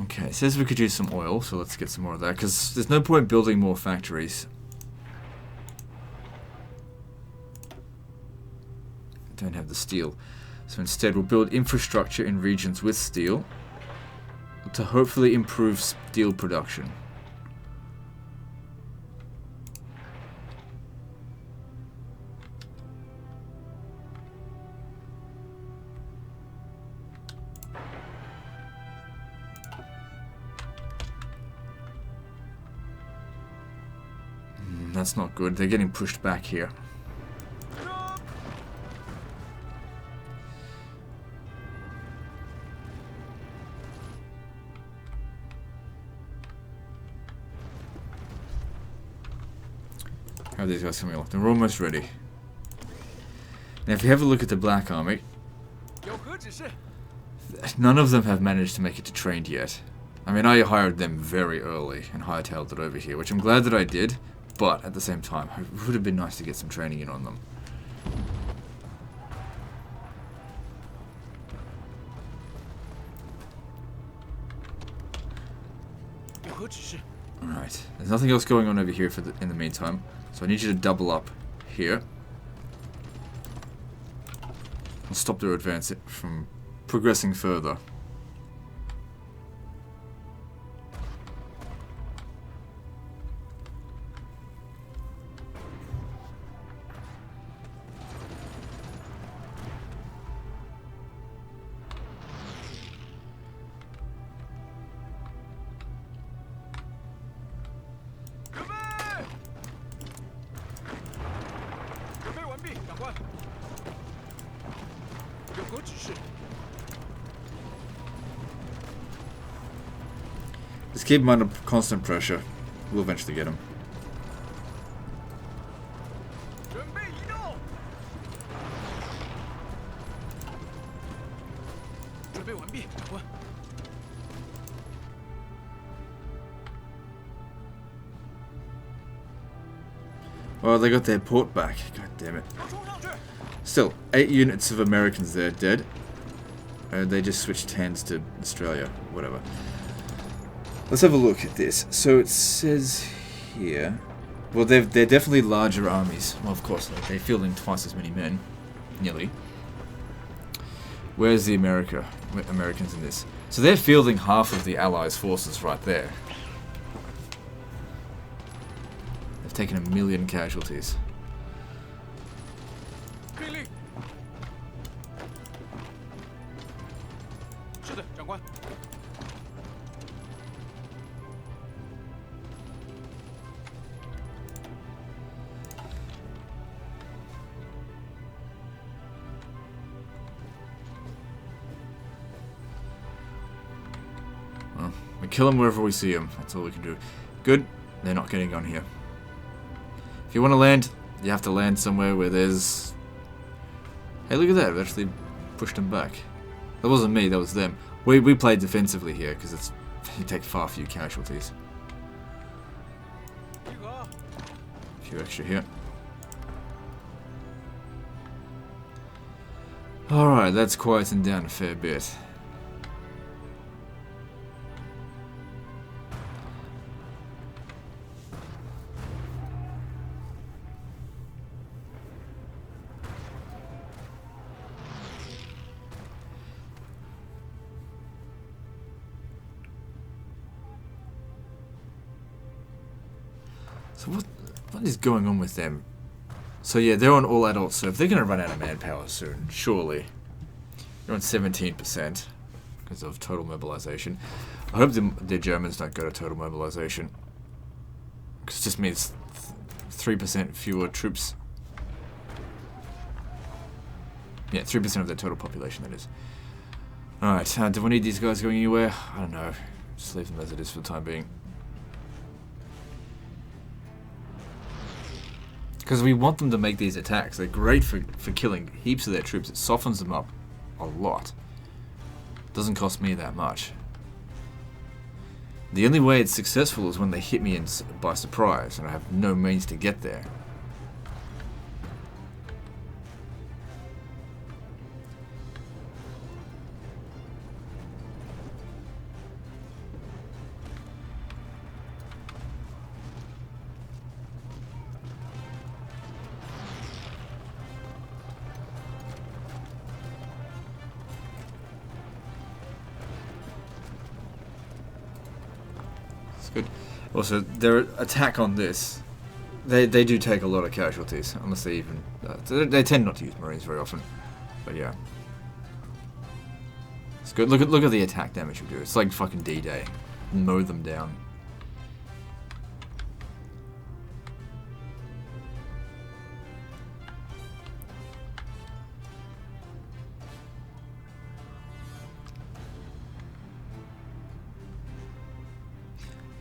Okay, it says we could use some oil, so let's get some more of that, because there's no point building more factories. Don't have the steel. So instead we'll build infrastructure in regions with steel to hopefully improve steel production. That's not good. They're getting pushed back here. How are these guys coming along? They're almost ready. Now, if you have a look at the Black Army, 有何指示？ none of them have managed to make it to trained yet. I mean, I hired them very early and hightailed it over here, which I'm glad that I did, but at the same time, it would have been nice to get some training in on them. 有何指示？ Alright, there's nothing else going on over here in the meantime, so I need you to double up here. And stop their advance from progressing further. Just keep them under constant pressure. We'll eventually get them. 准备移动。准备完毕，长官。 Oh, they got their port back. God damn it. Still, 8 units of Americans there dead. They just switched hands to Australia. Whatever. Let's have a look at this. So it says here... Well, they're definitely larger armies. Well, of course, they're fielding twice as many men. Nearly. Where's the Americans in this? So they're fielding half of the Allies' forces right there. They've taken 1 million casualties. 命令。是的，长官。 Well, we kill them wherever we see them. That's all we can do. Good. They're not getting on here. If you want to land, you have to land somewhere where there's... Hey, look at that. I've actually pushed them back. That wasn't me, that was them. We played defensively here, because it's you take far few casualties. A few extra here. Alright, that's quieting down a fair bit. So what is going on with them? So yeah, they're on all adults, so if they're going to run out of manpower soon, surely. They're on 17% because of total mobilization. I hope the Germans don't go to total mobilization. Because it just means 3% fewer troops. Yeah, 3% of their total population, that is. Alright, do we need these guys going anywhere? I don't know. Just leave them as it is for the time being. Because we want them to make these attacks. They're great for killing heaps of their troops. It softens them up a lot. Doesn't cost me that much. The only way it's successful is when they hit me by surprise and I have no means to get there. Good. Also, their attack on this, they do take a lot of casualties, unless they even... they tend not to use Marines very often, but yeah. It's good. Look at the attack damage we do. It's like fucking D-Day. Mow them down.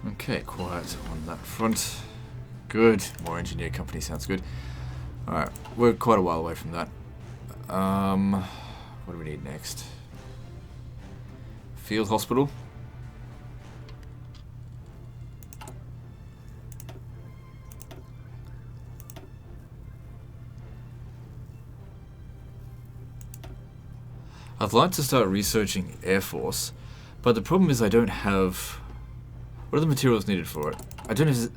Okay, quiet on that front. Good. More engineer company sounds good. Alright, we're quite a while away from that. What do we need next? Field hospital. I'd like to start researching Air Force, but the problem is I don't have... What are the materials needed for it? I don't know.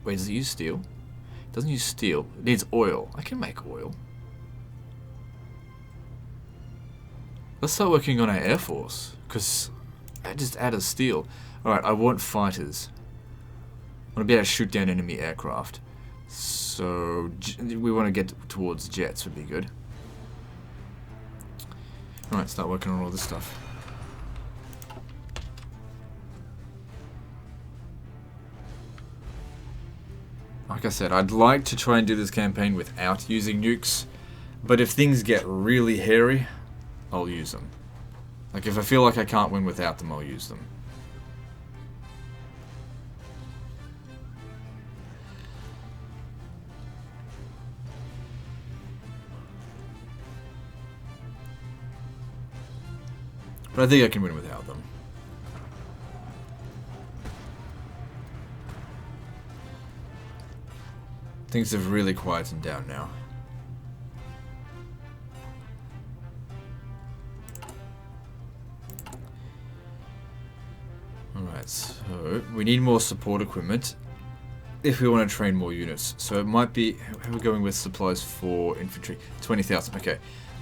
Wait, does it use steel? It doesn't use steel. It needs oil. I can make oil. Let's start working on our Air Force, because I just added steel. Alright, I want fighters. I want to be able to shoot down enemy aircraft. So, we want to get towards jets would be good. Alright, start working on all this stuff. Like I said, I'd like to try and do this campaign without using nukes, but if things get really hairy, I'll use them. Like, if I feel like I can't win without them, I'll use them. But I think I can win without them. Things have really quietened down now. Alright, so we need more support equipment if we want to train more units. So it might be, how are we going with supplies for infantry? 20,000, okay.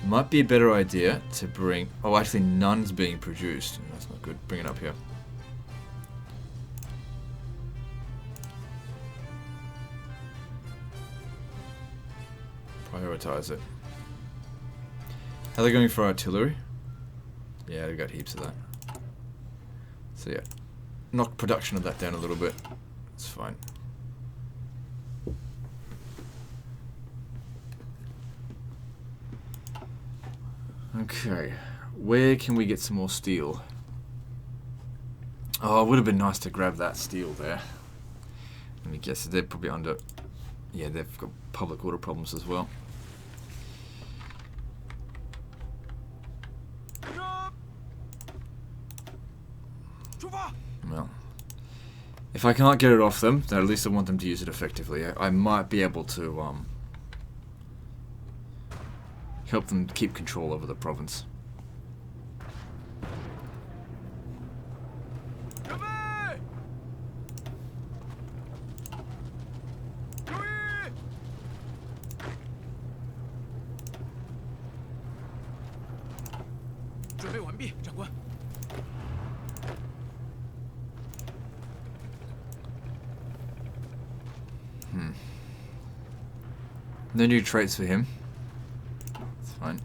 Might be a better idea to bring, oh actually none's being produced. That's not good, bring it up here. Prioritize it. How are they going for artillery? Yeah, they've got heaps of that. So yeah, knock production of that down a little bit. It's fine. Okay, where can we get some more steel? Oh, it would have been nice to grab that steel there. Let me guess, they're probably under... Yeah, they've got public order problems as well. Well, if I can't get it off them, then at least I want them to use it effectively. I might be able to help them keep control over the province. No new traits for him. It's fine.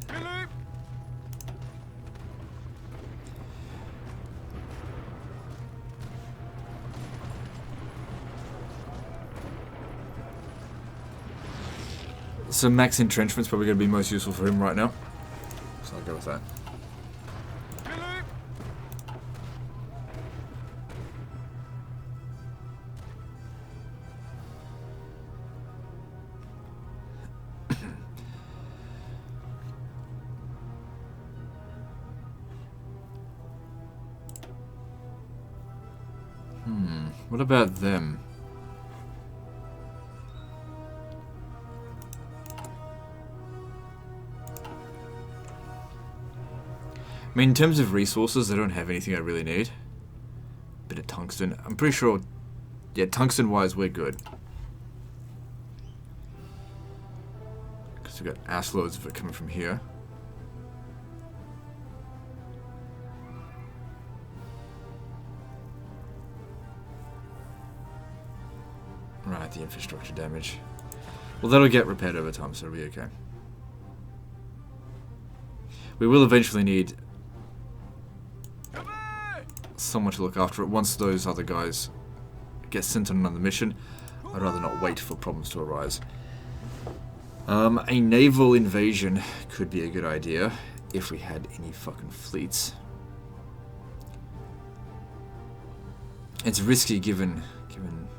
So max entrenchment's probably going to be most useful for him right now. So I'll go with that. What about them? I mean, in terms of resources, they don't have anything I really need. Bit of tungsten. I'm pretty sure, yeah, tungsten-wise, we're good. Because we've got ass loads of it coming from here. Right, the infrastructure damage. Well, that'll get repaired over time, so it'll be okay. We will eventually need someone to look after it once those other guys get sent on another mission. I'd rather not wait for problems to arise. A naval invasion could be a good idea if we had any fucking fleets. It's risky given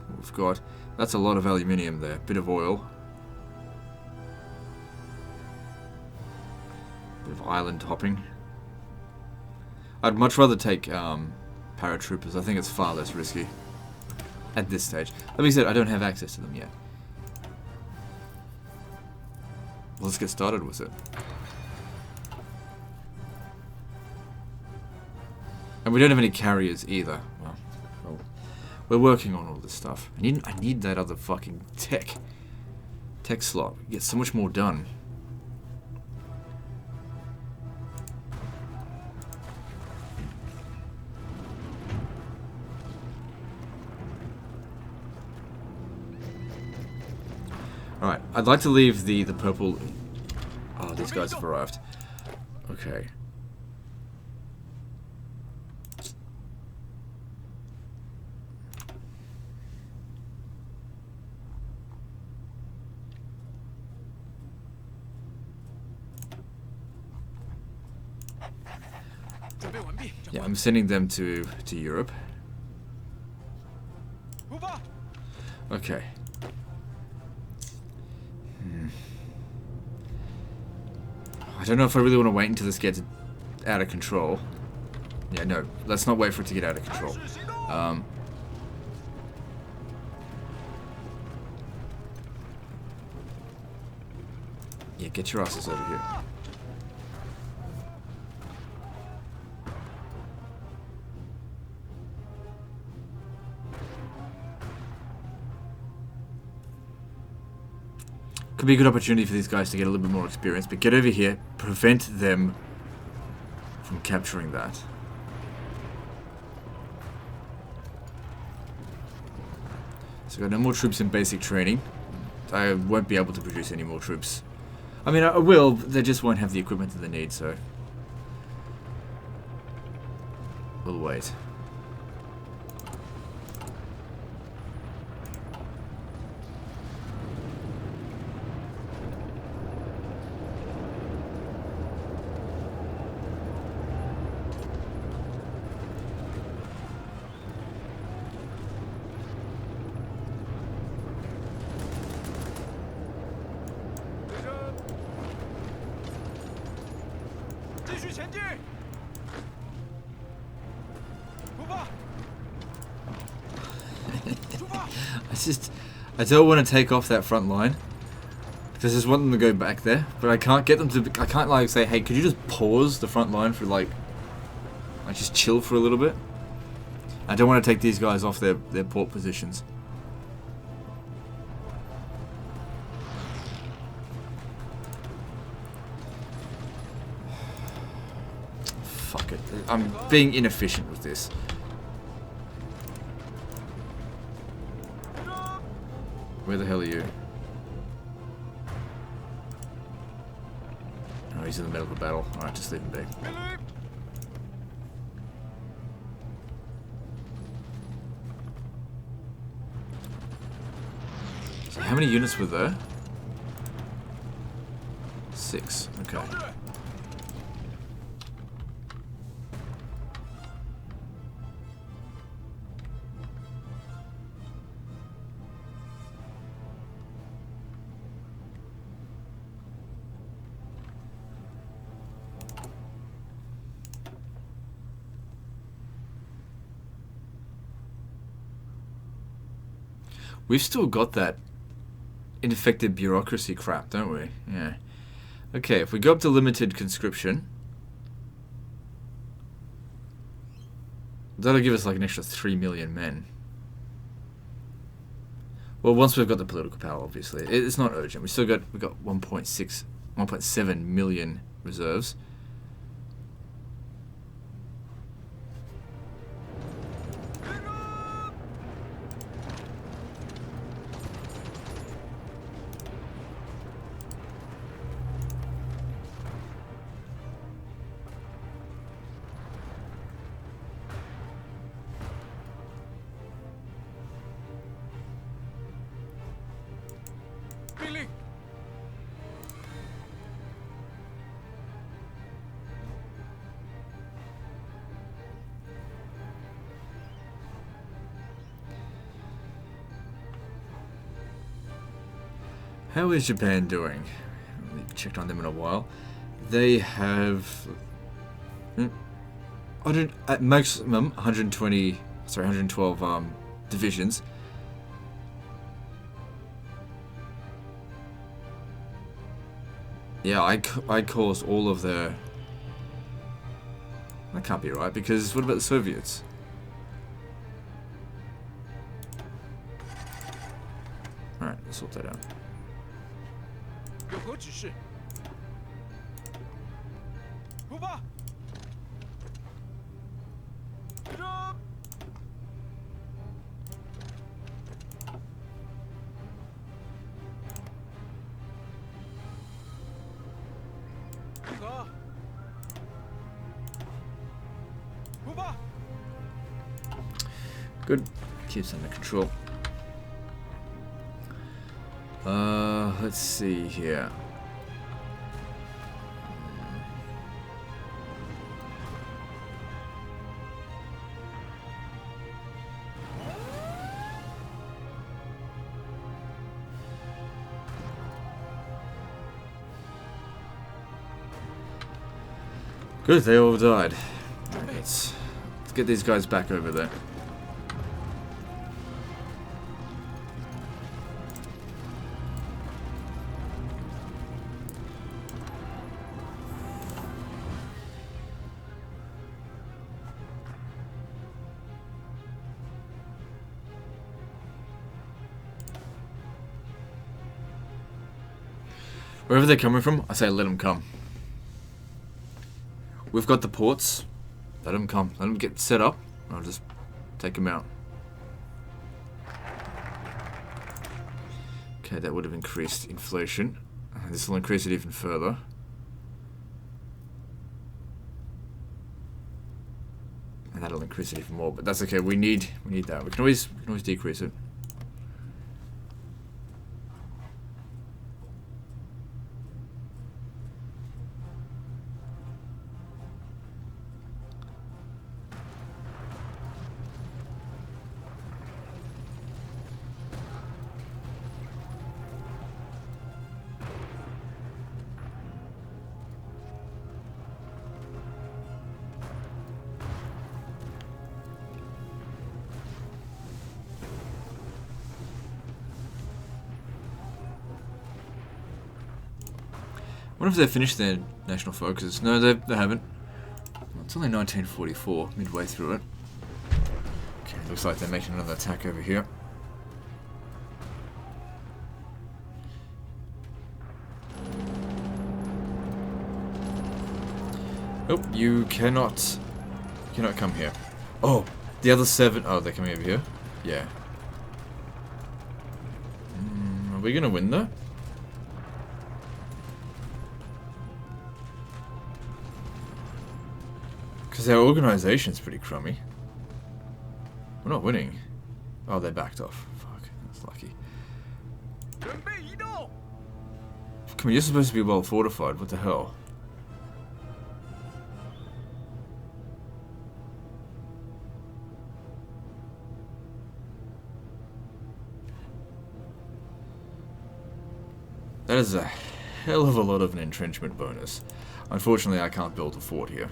what we've got. That's a lot of aluminium there. Bit of oil. Bit of island hopping. I'd much rather take paratroopers. I think it's far less risky at this stage. That being said, I don't have access to them yet. Let's get started with it. And we don't have any carriers either. Well, we're working on all this stuff. I need that other fucking tech slot. Get so much more done. Alright, I'd like to leave the purple... Oh, these guys have arrived. Okay. Yeah, I'm sending them to Europe. Okay. I don't know if I really want to wait until this gets out of control. Yeah, no, let's not wait for it to get out of control. Yeah, get your asses over here. Could be a good opportunity for these guys to get a little bit more experience, but get over here, prevent them from capturing that. So I've got no more troops in basic training. I won't be able to produce any more troops. I mean, I will, they just won't have the equipment that they need, so we'll wait. I don't want to take off that front line because I just want them to go back there, but I can't get them to. I can't like say, hey, could you just pause the front line for like just chill for a little bit? I don't want to take these guys off their port positions. Fuck it. I'm being inefficient with this. Where the hell are you? he's in the middle of a battle. Alright, just leave him be. So how many units were there? 6. Okay. We've still got that ineffective bureaucracy crap, don't we? Yeah. Okay, if we go up to limited conscription, that'll give us like an extra 3 million men. Well, once we've got the political power, obviously. It's not urgent. We've got 1.7 million reserves. How is Japan doing? I haven't checked on them in a while. They have at maximum 112 divisions. Yeah, I caused all of their... That can't be right, because what about the Soviets? Alright, let's sort that out. Good. Keeps under control. Let's see here. Good, they all died. Right, let's get these guys back over there. Wherever they're coming from, I say let them come. We've got the ports. Let them come. Let them get set up. I'll just take them out. Okay, that would have increased inflation. This will increase it even further. And that'll increase it even more, but that's okay. We need that. We can always decrease it. I wonder if they've finished their national focuses. No, they haven't. Well, it's only 1944, midway through it. Okay, looks like they're making another attack over here. Oh, you cannot come here. Oh, the other 7. Oh, they're coming over here. Yeah. Are we gonna win though? Because their organization's pretty crummy. We're not winning. Oh, they backed off. Fuck, that's lucky. 准备移动。 Come on, you're supposed to be well fortified. What the hell? That is a hell of a lot of an entrenchment bonus. Unfortunately, I can't build a fort here.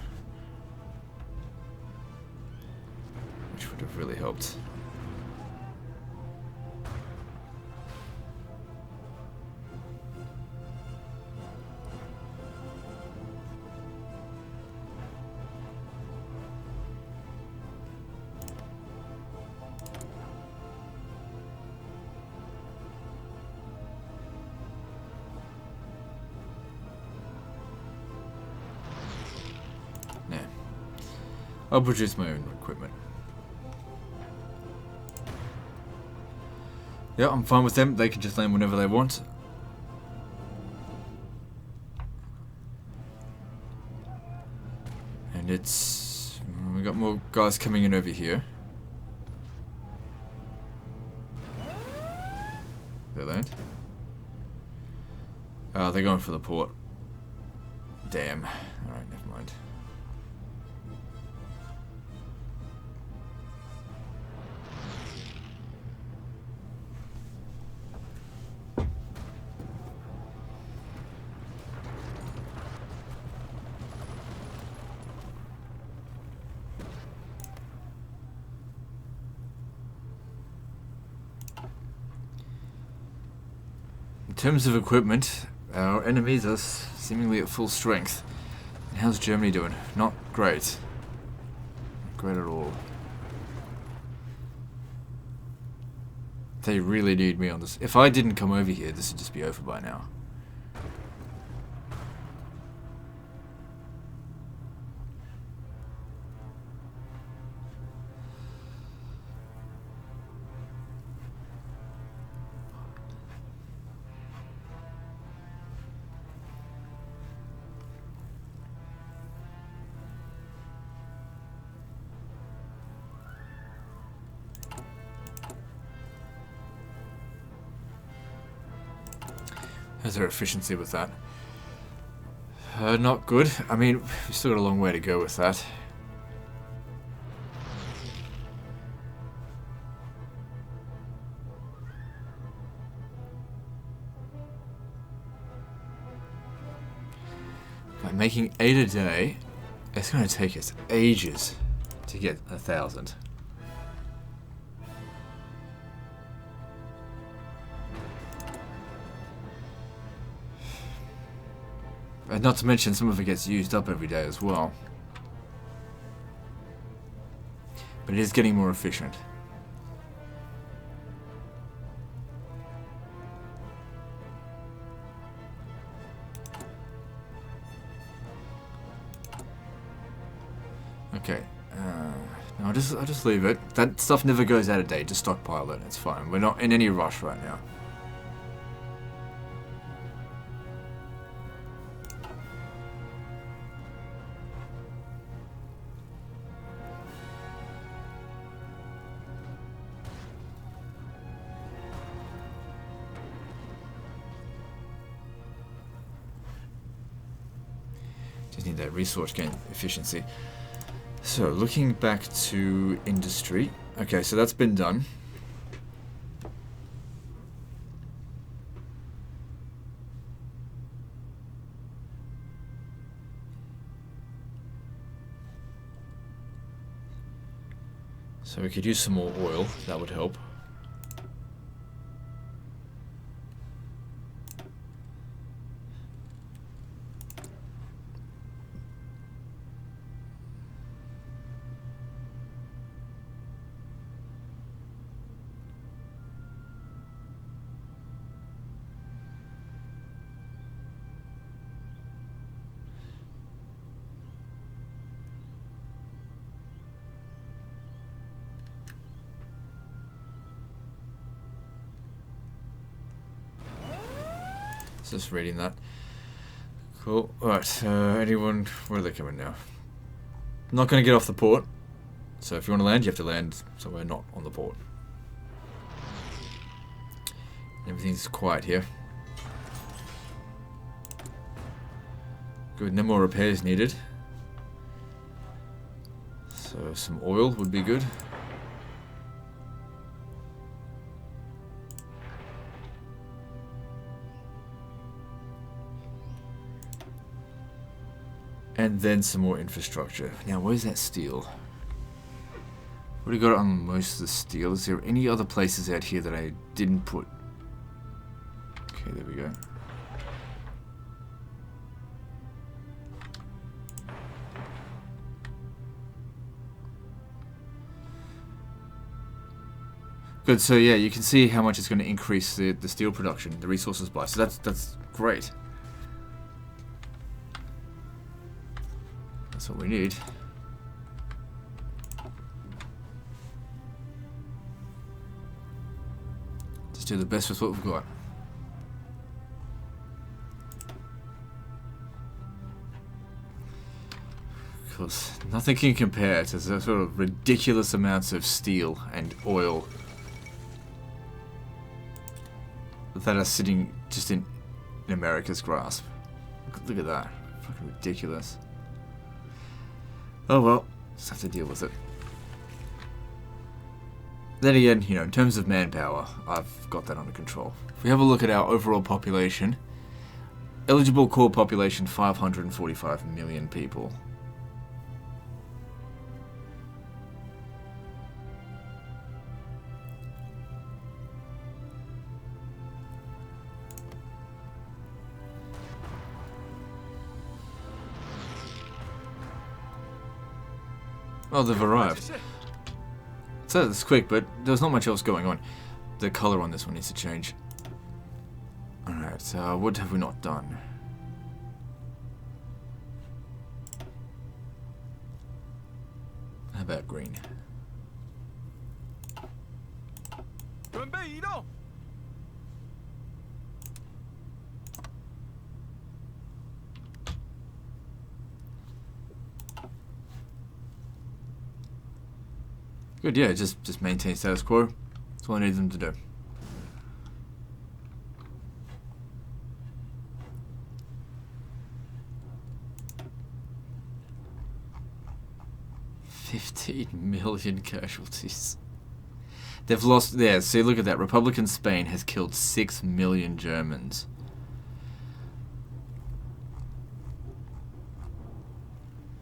Which would have really helped. I'll produce my own equipment. Yeah, I'm fine with them. They can just land whenever they want. And it's... we got more guys coming in over here. They land. They're going for the port. Damn. Alright, never mind. In terms of equipment, our enemies are seemingly at full strength. And how's Germany doing? Not great. Not great at all. They really need me on this. If I didn't come over here, this would just be over by now. How's their efficiency with that? Not good. I mean, we've still got a long way to go with that. By making 8 a day, it's going to take us ages to get 1,000. And not to mention, some of it gets used up every day as well. But it is getting more efficient. Okay. No, I'll just leave it. That stuff never goes out of date. Just stockpile it. It's fine. We're not in any rush right now. Just need that resource gain efficiency. So, looking back to industry. Okay, so that's been done. So we could use some more oil. That would help. Just reading that. Cool. Alright, anyone... where are they coming now? I'm not going to get off the port. So if you want to land, you have to land somewhere not on the port. Everything's quiet here. Good, no more repairs needed. So some oil would be good. And then some more infrastructure. Now, where's that steel? Already got it on most of the steel. Is there any other places out here that I didn't put? Okay, there we go. Good, so yeah, you can see how much it's going to increase the steel production, the resources by. So that's great. That's what we need. Just do the best with what we've got. Because nothing can compare to the sort of ridiculous amounts of steel and oil that are sitting just in America's grasp. Look at that. Fucking ridiculous. Oh well, just have to deal with it. Then again, you know, in terms of manpower, I've got that under control. If we have a look at our overall population, eligible core population 545 million people. Oh, they've arrived. So it's quick, but there's not much else going on. The color on this one needs to change. Alright, so what have we not done? How about green? Good, yeah, just maintain status quo. That's all I need them to do. $15 million casualties. They've lost, yeah, see, look at that. Republican Spain has killed 6 million Germans.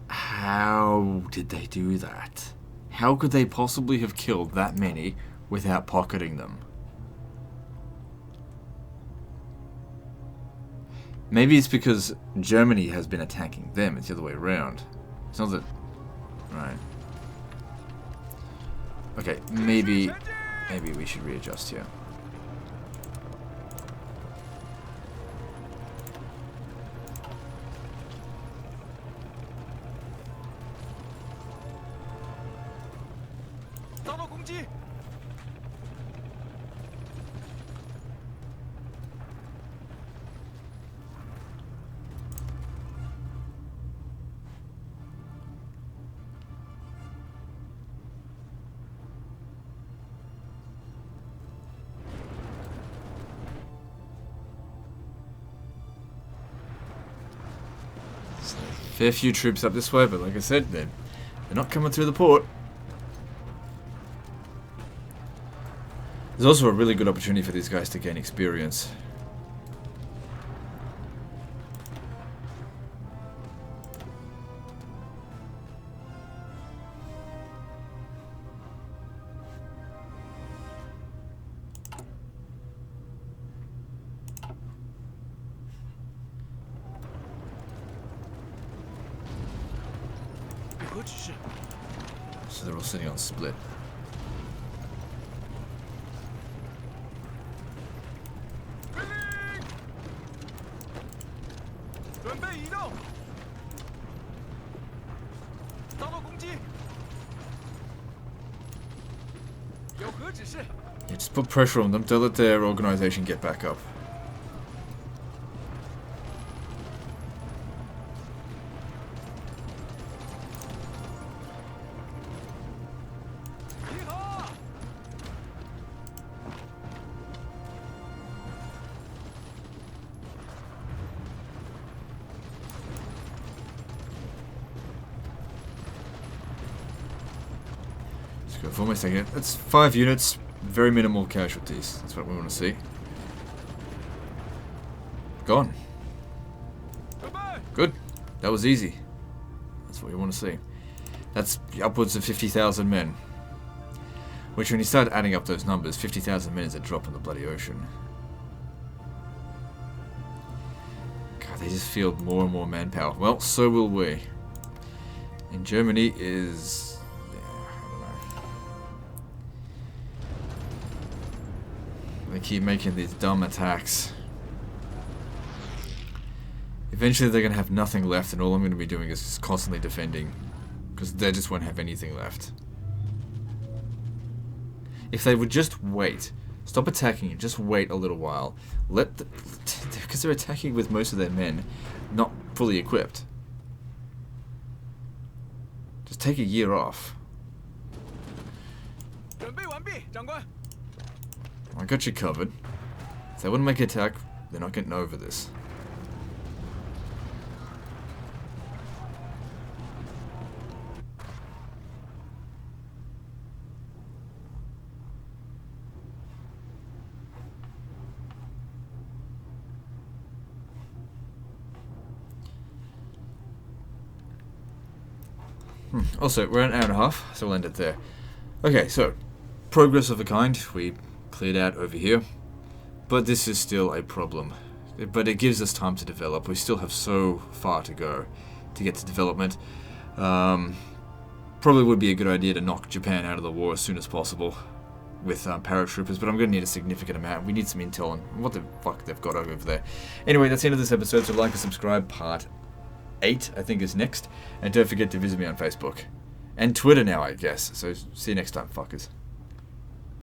How did they do that? How could they possibly have killed that many without pocketing them? Maybe it's because Germany has been attacking them. It's the other way around. It's not that... Right. Okay, maybe we should readjust here. Fair few troops up this way, but like I said, they're not coming through the port. There's also a really good opportunity for these guys to gain experience. So they're all sitting on split. Yeah, just put pressure on them. Don't let their organization get back up. Let's go for my second. That's 5 units, very minimal casualties. That's what we want to see. Gone. Good. That was easy. That's what we want to see. That's upwards of 50,000 men. Which, when you start adding up those numbers, 50,000 men is a drop in the bloody ocean. God, they just field more and more manpower. Well, so will we. And Germany is... yeah, I don't know. They keep making these dumb attacks. Eventually they're going to have nothing left, and all I'm going to be doing is just constantly defending. Because they just won't have anything left. If they would just wait, stop attacking and just wait a little while. Because they're attacking with most of their men not fully equipped. Just take a year off. I got you covered. If they wouldn't make an attack, they're not getting over this. Also, we're an hour and a half, so we'll end it there. Okay, so, progress of a kind, we cleared out over here, but this is still a problem. But it gives us time to develop. We still have so far to go to get to development. Probably would be a good idea to knock Japan out of the war as soon as possible with paratroopers, but I'm going to need a significant amount. We need some intel on what the fuck they've got over there. Anyway, that's the end of this episode, so like and subscribe. Part 8, I think, is next. And don't forget to visit me on Facebook. And Twitter now, I guess. So see you next time, fuckers.